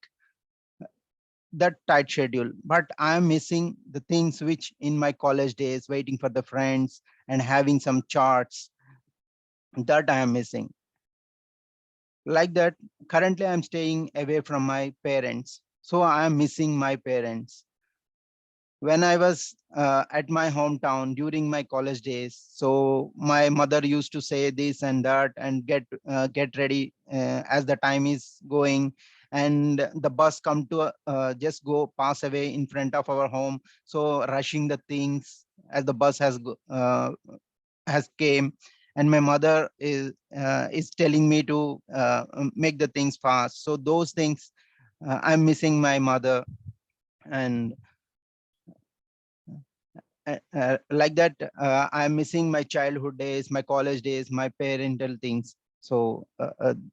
That tight schedule, but I am missing the things which in my college days, waiting for the friends and having some charts, that I am missing. Like that, currently I'm staying away from my parents, so I am missing my parents. When I was at my hometown during my college days, so my mother used to say this and that and get ready as the time is going, and the bus come to just go pass away in front of our home. So rushing the things as the bus has came, and my mother is telling me to make the things fast. So those things, I'm missing my mother. And like that, I'm missing my childhood days, my college days, my parental things. So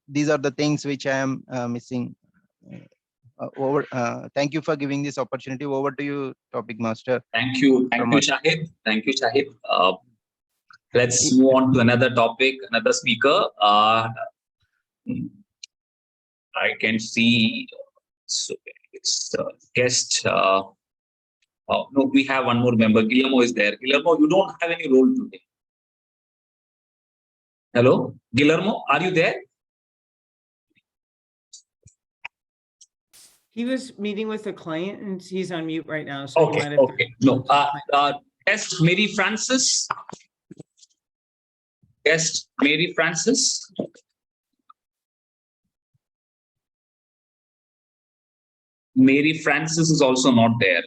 these are the things which I am missing. Thank you for giving this opportunity. Over to you, topic master. Thank you, Shahid. Thank you, Shahid. Let's move on to another topic, another speaker. I can see, so it's guest. No, we have one more member. Guillermo is there. Guillermo, you don't have any role today. Hello, Guillermo, are you there? He was meeting with a client and he's on mute right now. So Okay, okay. No, guest Mary Francis. Guest Mary Francis. Mary Francis is also not there.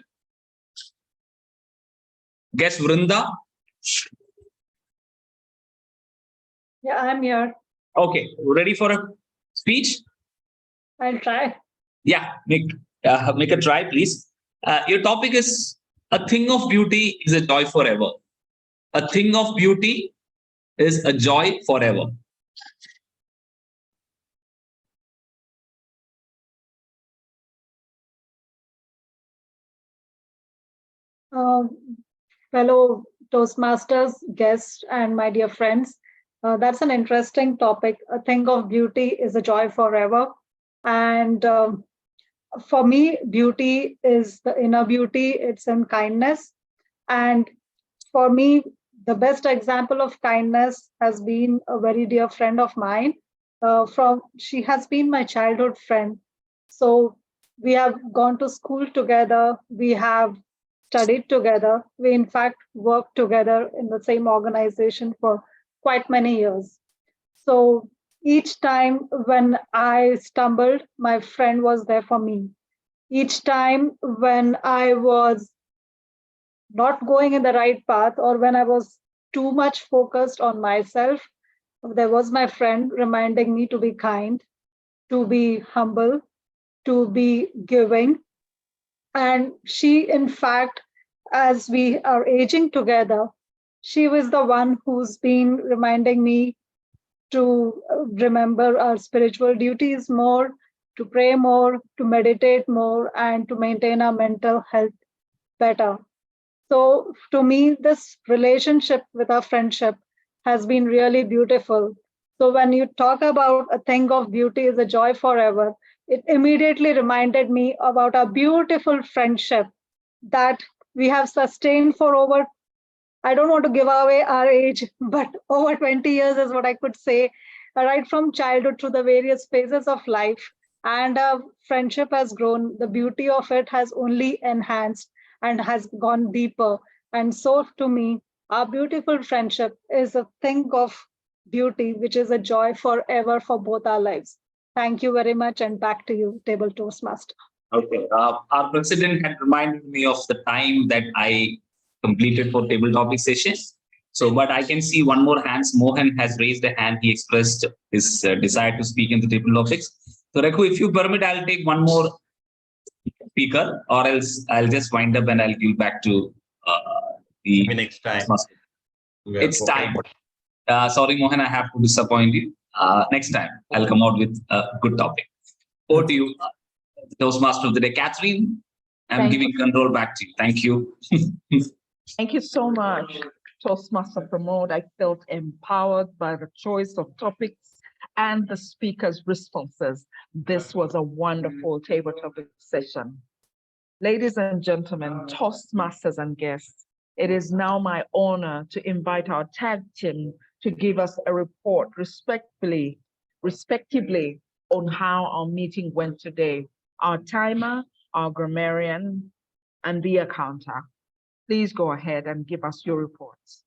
Guest Vrinda. Yeah, I'm here. Okay, ready for a speech? I'll try. Yeah, make a try, please. Your topic is a thing of beauty is a joy forever. A thing of beauty is a joy forever. Fellow Toastmasters, guests, and my dear friends, that's an interesting topic. A thing of beauty is a joy forever. And for me, beauty is the inner beauty, it's in kindness. And for me, the best example of kindness has been a very dear friend of mine. She has been my childhood friend. So We have gone to school together. We have studied together. We, in fact, worked together in the same organization for quite many years. So each time when I stumbled, my friend was there for me. Each time when I was not going in the right path, or when I was too much focused on myself, there was my friend reminding me to be kind, to be humble, to be giving. And she, in fact, as we are aging together, she was the one who's been reminding me to remember our spiritual duties more, to pray more, to meditate more, and to maintain our mental health better. So to me, this relationship with our friendship has been really beautiful. So when you talk about a thing of beauty is a joy forever, it immediately reminded me about a beautiful friendship that we have sustained for over, I don't want to give away our age, but over 20 years is what I could say, right from childhood through the various phases of life. And our friendship has grown. The beauty of it has only enhanced and has gone deeper. And so to me, our beautiful friendship is a thing of beauty, which is a joy forever for both our lives. Thank you very much. And back to you, Table Toastmaster. Okay. Our president had reminded me of the time that I completed for table topic session. So, but I can see one more hands. Mohan has raised a hand. He expressed his desire to speak in the table topics. So, Rekhu, if you permit, I'll take one more speaker, or else I'll just wind up and I'll give back to the next time. It's time. Sorry, Mohan, I have to disappoint you. Next time, I'll come out with a good topic. Over to you, Toastmaster of the day, Catherine. I'm giving control back to you. Thank you. Thank you so much, Toastmaster Pramod. I felt empowered by the choice of topics and the speaker's responses. This was a wonderful table topic session. Ladies and gentlemen, Toastmasters and guests, it is now my honor to invite our tag team to give us a report respectively on how our meeting went today. Our timer, our grammarian, and the accountant. Please go ahead and give us your reports.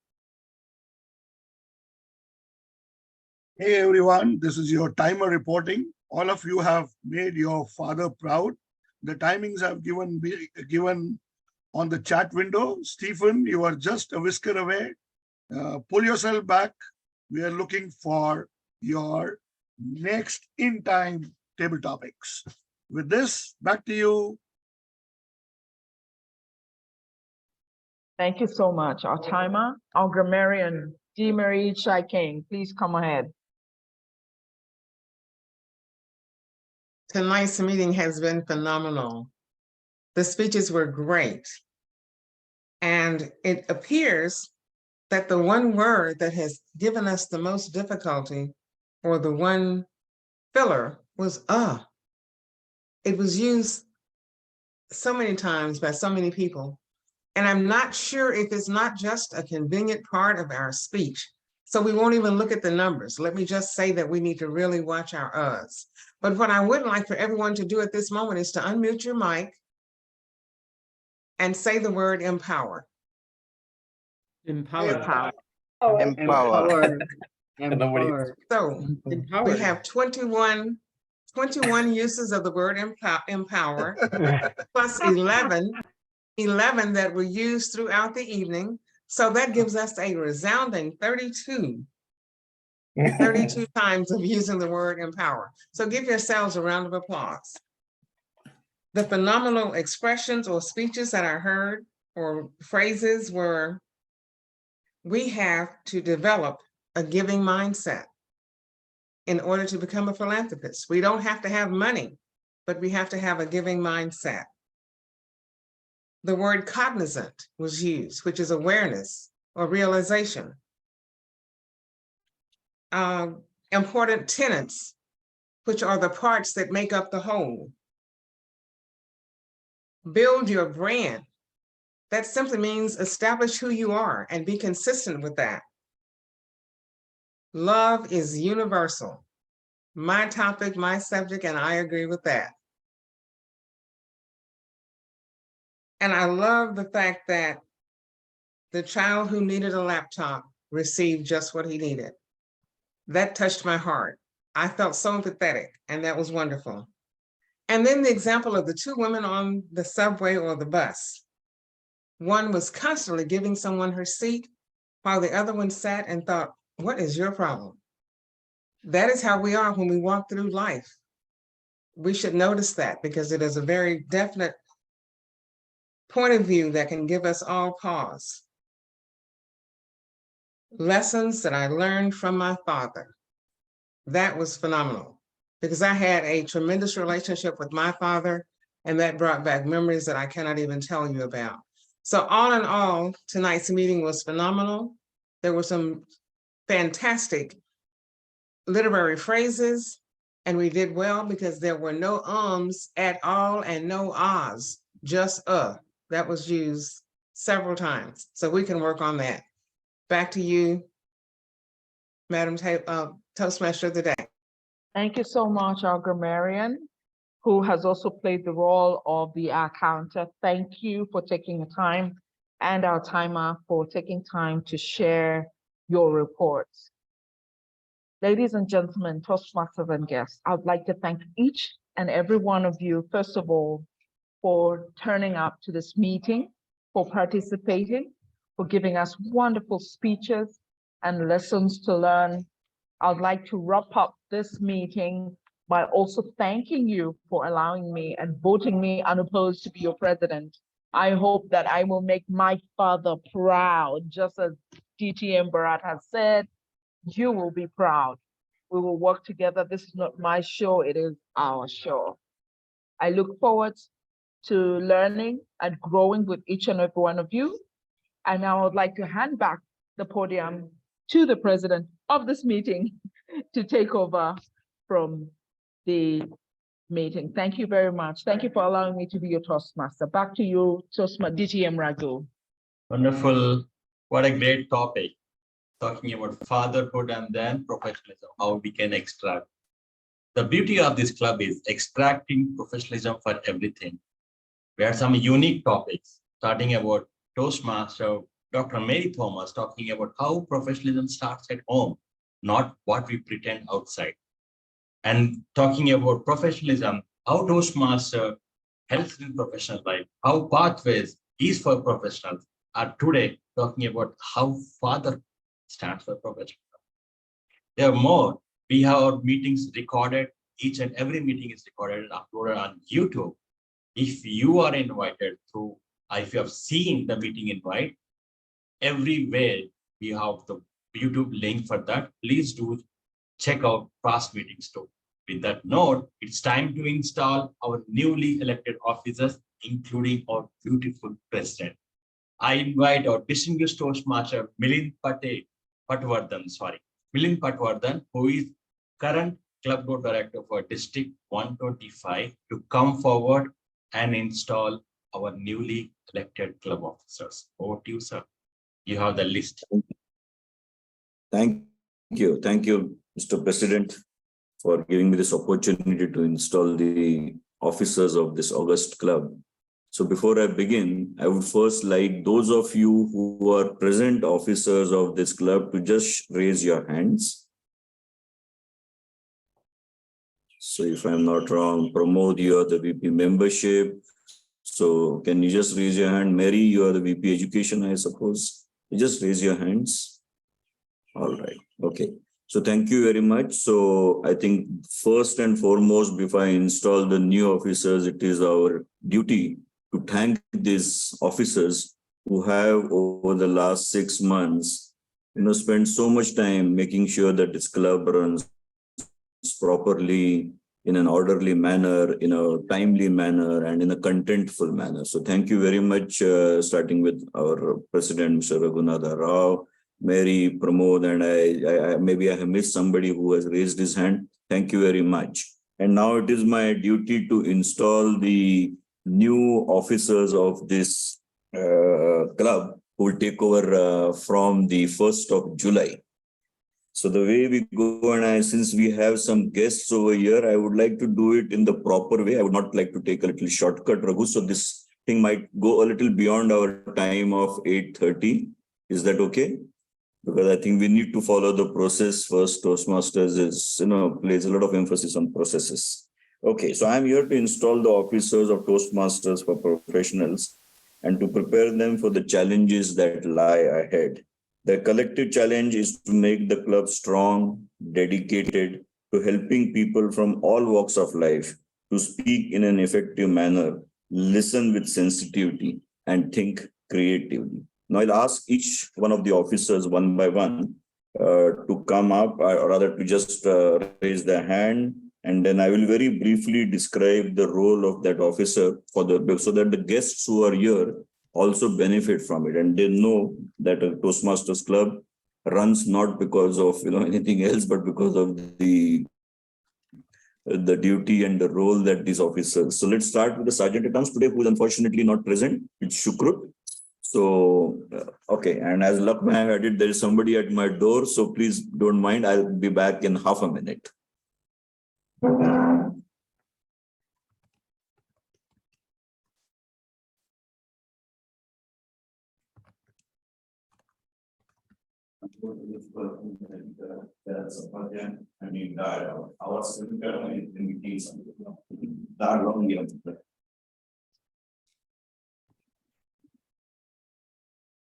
Hey everyone, this is your timer reporting. All of you have made your father proud. The timings I've given on the chat window. Stephen, you are just a whisker away. Pull yourself back. We are looking for your next in time table topics. With this, back to you. Thank you so much. Our timer, our grammarian, D. Marie Chai King, please come ahead. Tonight's meeting has been phenomenal. The speeches were great. And it appears that the one word that has given us the most difficulty, or the one filler, was It was used so many times by so many people. And I'm not sure if it's not just a convenient part of our speech. So we won't even look at the numbers. Let me just say that we need to really watch our uhs. But what I would like for everyone to do at this moment is to unmute your mic and say the word empower. Empower. Empower. Empower. So we have 21 uses of the word empower, plus 11 that were used throughout the evening. So that gives us a resounding 32 times of using the word empower. So give yourselves a round of applause. The phenomenal expressions or speeches that I heard, or phrases, were, we have to develop a giving mindset in order to become a philanthropist. We don't have to have money, but we have to have a giving mindset. The word cognizant was used, which is awareness or realization. Important tenets, which are the parts that make up the whole. Build your brand. That simply means establish who you are and be consistent with that. Love is universal. My topic, my subject, and I agree with that. And I love the fact that the child who needed a laptop received just what he needed. That touched my heart. I felt so empathetic, and that was wonderful. And then the example of the two women on the subway or the bus. One was constantly giving someone her seat while the other one sat and thought, what is your problem? That is how we are when we walk through life. We should notice that because it is a very definite point of view that can give us all pause. Lessons that I learned from my father. That was phenomenal because I had a tremendous relationship with my father, and that brought back memories that I cannot even tell you about. So all in all, tonight's meeting was phenomenal. There were some fantastic literary phrases, and we did well because there were no ums at all and no ahs, just that was used several times. So we can work on that. Back to you, Madam Toastmaster of the Day. Thank you so much, our grammarian, who has also played the role of the counter. Thank you for taking the time, and our timer for taking time to share your reports. Ladies and gentlemen, Toastmasters and guests, I'd like to thank each and every one of you, first of all, for turning up to this meeting, for participating, for giving us wonderful speeches and lessons to learn. I'd like to wrap up this meeting by also thanking you for allowing me and voting me unopposed to be your president. I hope that I will make my father proud, just as DTM Bharat has said. You will be proud. We will work together. This is not my show, it is our show. I look forward to learning and growing with each and every one of you. And now I would like to hand back the podium to the president of this meeting to take over from the meeting. Thank you very much. Thank you for allowing me to be your Toastmaster. Back to you, Toastmaster DTM Raghu. Wonderful. What a great topic. Talking about fatherhood and then professionalism, how we can extract. The beauty of this club is extracting professionalism for everything. We had some unique topics, starting about Toastmaster, Dr. Mary Thomas, talking about how professionalism starts at home, not what we pretend outside. And talking about professionalism, how Toastmaster helps in professional life, how pathways is for professionals, are today talking about how father stands for professionalism. There are more. We have our meetings recorded. Each and every meeting is recorded and uploaded on YouTube. If you are invited through, if you have seen the meeting invite, everywhere we have the YouTube link for that. Please do check out past meetings too. With that note, it's time to install our newly elected officers, including our beautiful president. I invite our distinguished Toastmaster, Milind Patwardhan, who is current Club Board Director for District 125, to come forward and install our newly elected club officers. Over to you, sir. You have the list. Thank you. Thank you, Mr. President, for giving me this opportunity to install the officers of this August club. So before I begin, I would first like those of you who are present officers of this club to just raise your hands. So if I'm not wrong, Pramod, you are the VP membership. So can you just raise your hand? Mary, you are the VP education, I suppose. You just raise your hands. All right. Okay. So thank you very much. So I think first and foremost, before I install the new officers, it is our duty to thank these officers who have over the last 6 months, spent so much time making sure that this club runs properly, in an orderly manner, in a timely manner, and in a contentful manner. So thank you very much, starting with our president, Mr. Raghunatha Rao, Mary, Pramod, and I maybe I have missed somebody who has raised his hand. Thank you very much. And now it is my duty to install the new officers of this club who will take over from the 1st of July. So the way we go, and since we have some guests over here, I would like to do it in the proper way. I would not like to take a little shortcut, Raghu. So this thing might go a little beyond our time of 8:30. Is that okay? Because I think we need to follow the process first. Toastmasters is, plays a lot of emphasis on processes. Okay, so I'm here to install the officers of Toastmasters for professionals and to prepare them for the challenges that lie ahead. The collective challenge is to make the club strong, dedicated to helping people from all walks of life to speak in an effective manner, listen with sensitivity, and think creatively. Now I'll ask each one of the officers one by one to come up, or rather to just raise their hand, and then I will very briefly describe the role of that officer so that the guests who are here also benefit from it, and they know that a Toastmasters club runs not because of anything else, but because of the duty and the role that these officers. So let's start with the Sergeant at Arms today, who is unfortunately not present. It's Shukrut. So, okay, and as luck may have had it, there is somebody at my door, so please don't mind. I'll be back in half a minute.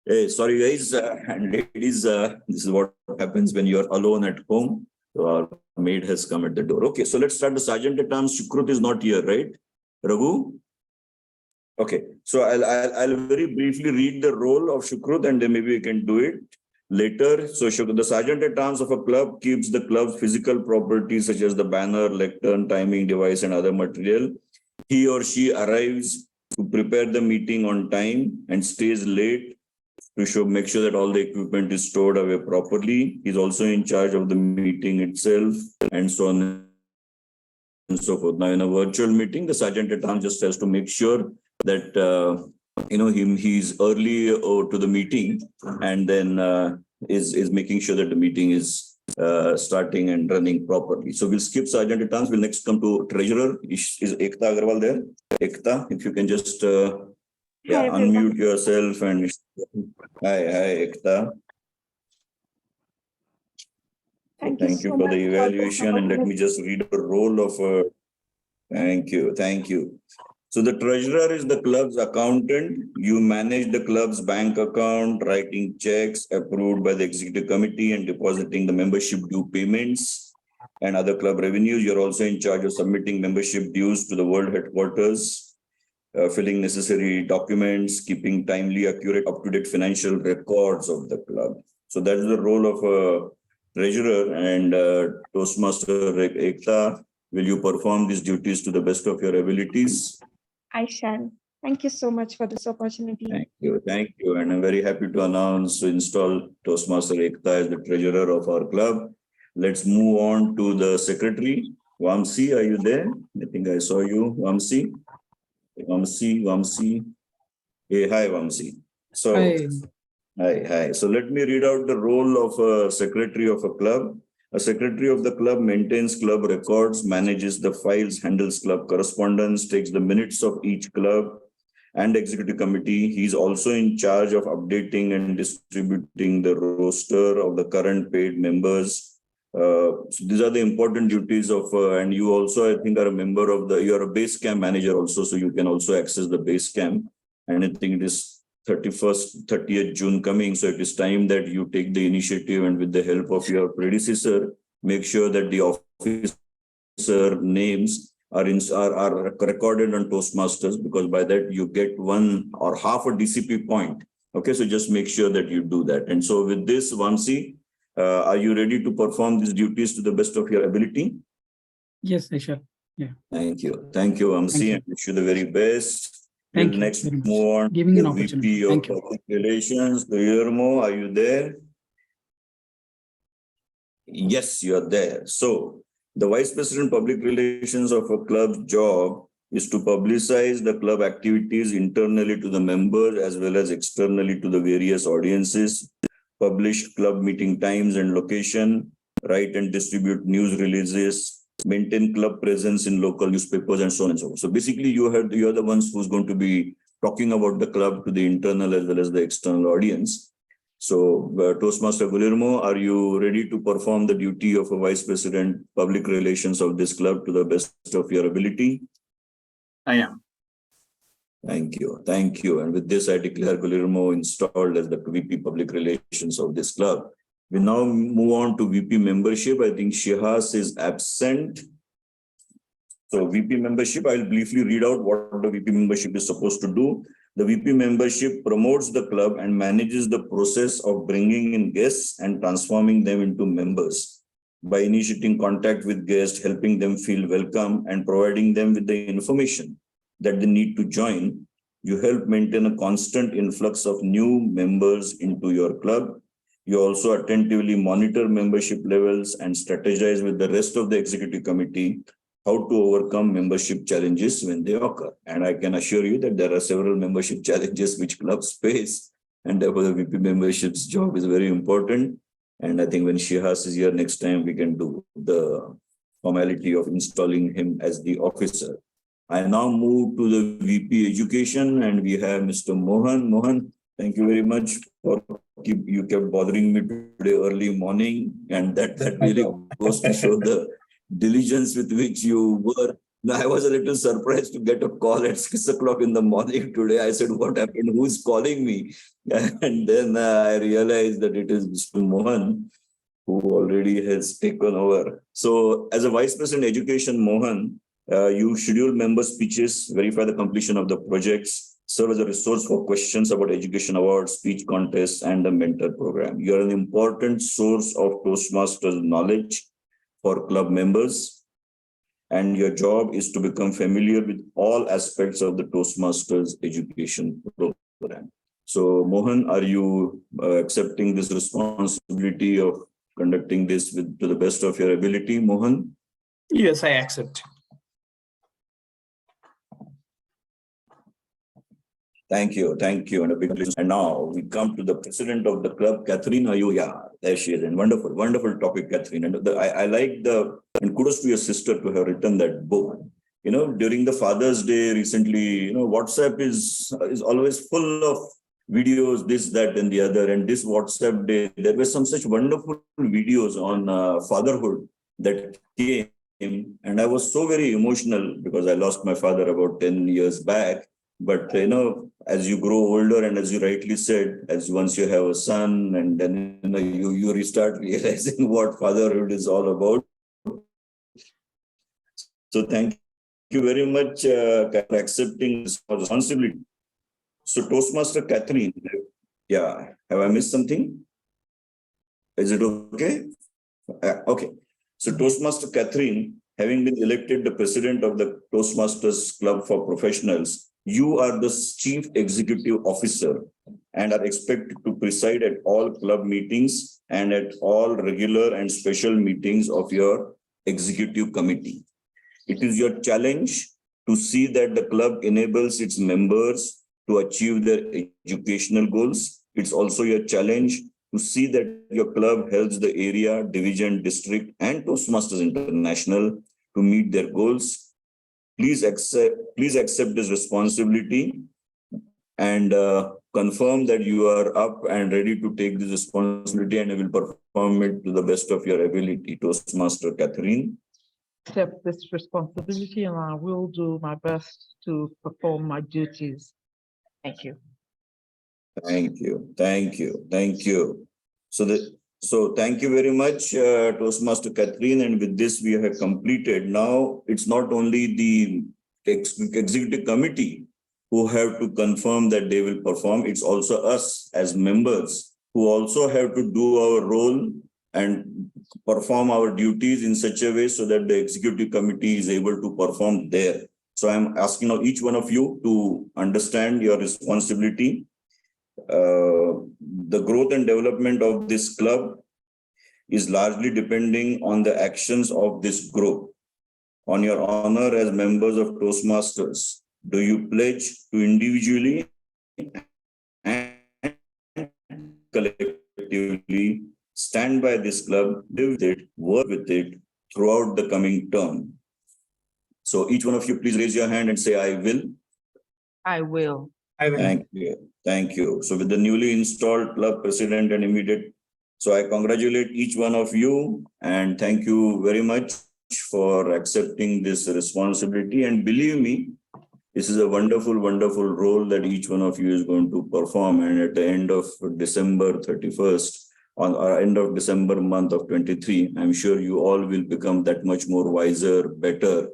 Hey, sorry guys and ladies, this is what happens when you're alone at home. So our maid has come at the door. Okay, so let's start. The Sergeant at Arms, Shukrut, is not here, right? Raghu? Okay, so I'll very briefly read the role of Shukrut and then maybe we can do it later. So the Sergeant at Arms of a club keeps the club's physical properties such as the banner, lectern, timing device, and other material. He or she arrives to prepare the meeting on time and stays late to make sure that all the equipment is stored away properly. He's also in charge of the meeting itself and so on and so forth. Now, in a virtual meeting, the Sergeant at Arms just has to make sure that he's early to the meeting, and then is making sure that the meeting is starting and running properly. So we'll skip Sergeant at Arms. We'll next come to Treasurer. Is Ekta Agarwal there? Ekta, if you can just unmute yourself and hi Ekta. Thank you for the evaluation, and let me just read the role of thank you. So the treasurer is the club's accountant. You manage the club's bank account, writing checks approved by the executive committee and depositing the membership due payments and other club revenues. You're also in charge of submitting membership dues to the world headquarters, filling necessary documents, keeping timely, accurate, up-to-date financial records of the club. So that's the role of a treasurer. And Toastmaster Ekta, will you perform these duties to the best of your abilities? I shall. Thank you so much for this opportunity. Thank you. And I'm very happy to install Toastmaster Ekta as the treasurer of our club. Let's move on to the secretary. Vamsi, are you there? I think I saw you, Vamsi. Vamsi. Hey, hi, Vamsi. So, hi. So let me read out the role of a secretary of a club. A secretary of the club maintains club records, manages the files, handles club correspondence, takes the minutes of each club and executive committee. He's also in charge of updating and distributing the roster of the current paid members. So these are the important duties of, and you also, I think, are a member of you're a base camp manager also, so you can also access the base camp. And I think it is 30th June coming. So it is time that you take the initiative and with the help of your predecessor, make sure that the officer names are recorded on Toastmasters, because by that you get 1 or half a DCP point. Okay, so just make sure that you do that. And so with this, Vamsi, are you ready to perform these duties to the best of your ability? Yes, I shall. Yeah. Thank you, Vamsi, and wish you the very best. Thank We'll you next very much. move on Giving to an opportunity. VP of Thank you. Public Relations, Guillermo. Are you there? Yes, you are there. So the Vice President Public Relations of a club's job is to publicize the club activities internally to the members as well as externally to the various audiences, publish club meeting times and location, write and distribute news releases, maintain club presence in local newspapers, and so on and so on. So basically, you're the ones who's going to be talking about the club to the internal as well as the external audience. So, Toastmaster Guillermo, are you ready to perform the duty of a Vice President, Public Relations of this club to the best of your ability? I am. Thank you. Thank you. And with this, I declare Guillermo installed as the VP Public Relations of this club. We now move on to VP membership. I think Shihas is absent. So VP membership, I'll briefly read out what the VP membership is supposed to do. The VP membership promotes the club and manages the process of bringing in guests and transforming them into members by initiating contact with guests, helping them feel welcome, and providing them with the information that they need to join. You help maintain a constant influx of new members into your club. You also attentively monitor membership levels and strategize with the rest of the executive committee how to overcome membership challenges when they occur. And I can assure you that there are several membership challenges which clubs face, and therefore the VP membership's job is very important. And I think when Shihas is here next time, we can do the formality of installing him as the officer. I now move to the VP Education, and we have Mr. Mohan. Mohan, thank you very much for you kept bothering me today early morning, and that really goes to show the diligence with which you were. I was a little surprised to get a call at 6 o'clock in the morning today. I said, what happened? Who's calling me? And then I realized that it is Mr. Mohan, who already has taken over. So as a Vice President Education, Mohan, you schedule member speeches, verify the completion of the projects, serve as a resource for questions about education awards, speech contests, and the mentor program. You are an important source of Toastmasters knowledge for club members, and your job is to become familiar with all aspects of the Toastmasters education program. So, Mohan, are you accepting this responsibility of conducting this to the best of your ability, Mohan? Yes, I accept. Thank you. And a big listen. And now we come to the president of the club, Catherine. Are you? Yeah, there she is. And wonderful topic, Catherine. And I like and kudos to your sister to have written that book. You know, during the Father's Day recently, WhatsApp is always full of videos, this, that, and the other. And this WhatsApp day, there were some such wonderful videos on fatherhood that came. And I was so very emotional because I lost my father about 10 years back. But, as you grow older, and as you rightly said, as once you have a son, and then you restart realizing what fatherhood is all about. So thank you very much for accepting this responsibility. So Toastmaster Catherine, yeah, have I missed something? Is it okay? Okay. So Toastmaster Catherine, having been elected the president of the Toastmasters Club for Professionals, you are the chief executive officer and are expected to preside at all club meetings and at all regular and special meetings of your executive committee. It is your challenge to see that the club enables its members to achieve their educational goals. It's also your challenge to see that your club helps the area, division, district, and Toastmasters International to meet their goals. Please accept this responsibility and confirm that you are up and ready to take this responsibility, and will perform it to the best of your ability. Toastmaster Catherine. Accept this responsibility, and I will do my best to perform my duties. Thank you. Thank you. So thank you very much, Toastmaster Catherine. And with this, we have completed. Now, it's not only the executive committee who have to confirm that they will perform, it's also us as members who also have to do our role and perform our duties in such a way so that the executive committee is able to perform there. So I'm asking now each one of you to understand your responsibility. The growth and development of this club is largely depending on the actions of this group. On your honor as members of Toastmasters, do you pledge to individually and collectively stand by this club, live with it, work with it throughout the coming term? So each one of you, please raise your hand and say, I will. I will. I will. Thank you. Thank you. So with the newly installed club president and immediate, so I congratulate each one of you and thank you very much for accepting this responsibility. And believe me, this is a wonderful, wonderful role that each one of you is going to perform. And at the end of December 31st, on our end of December month of 23, I'm sure you all will become that much more wiser, better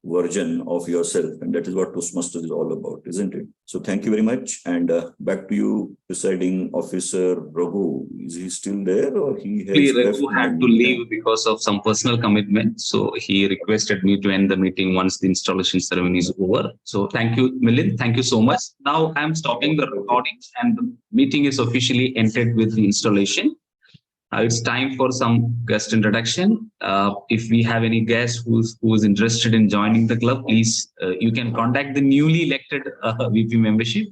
version of yourself. And that is what Toastmasters is all about, isn't it? So thank you very much. And back to you, presiding officer Raghu. Is he still there or he has left? Raghu had to leave because of some personal commitment. So he requested me to end the meeting once the installation ceremony is over. So thank you, Milind. Thank you so much. Now I'm stopping the recording and the meeting is officially ended with the installation. It's time for some guest introduction. If we have any guest who is interested in joining the club, please, you can contact the newly elected VP membership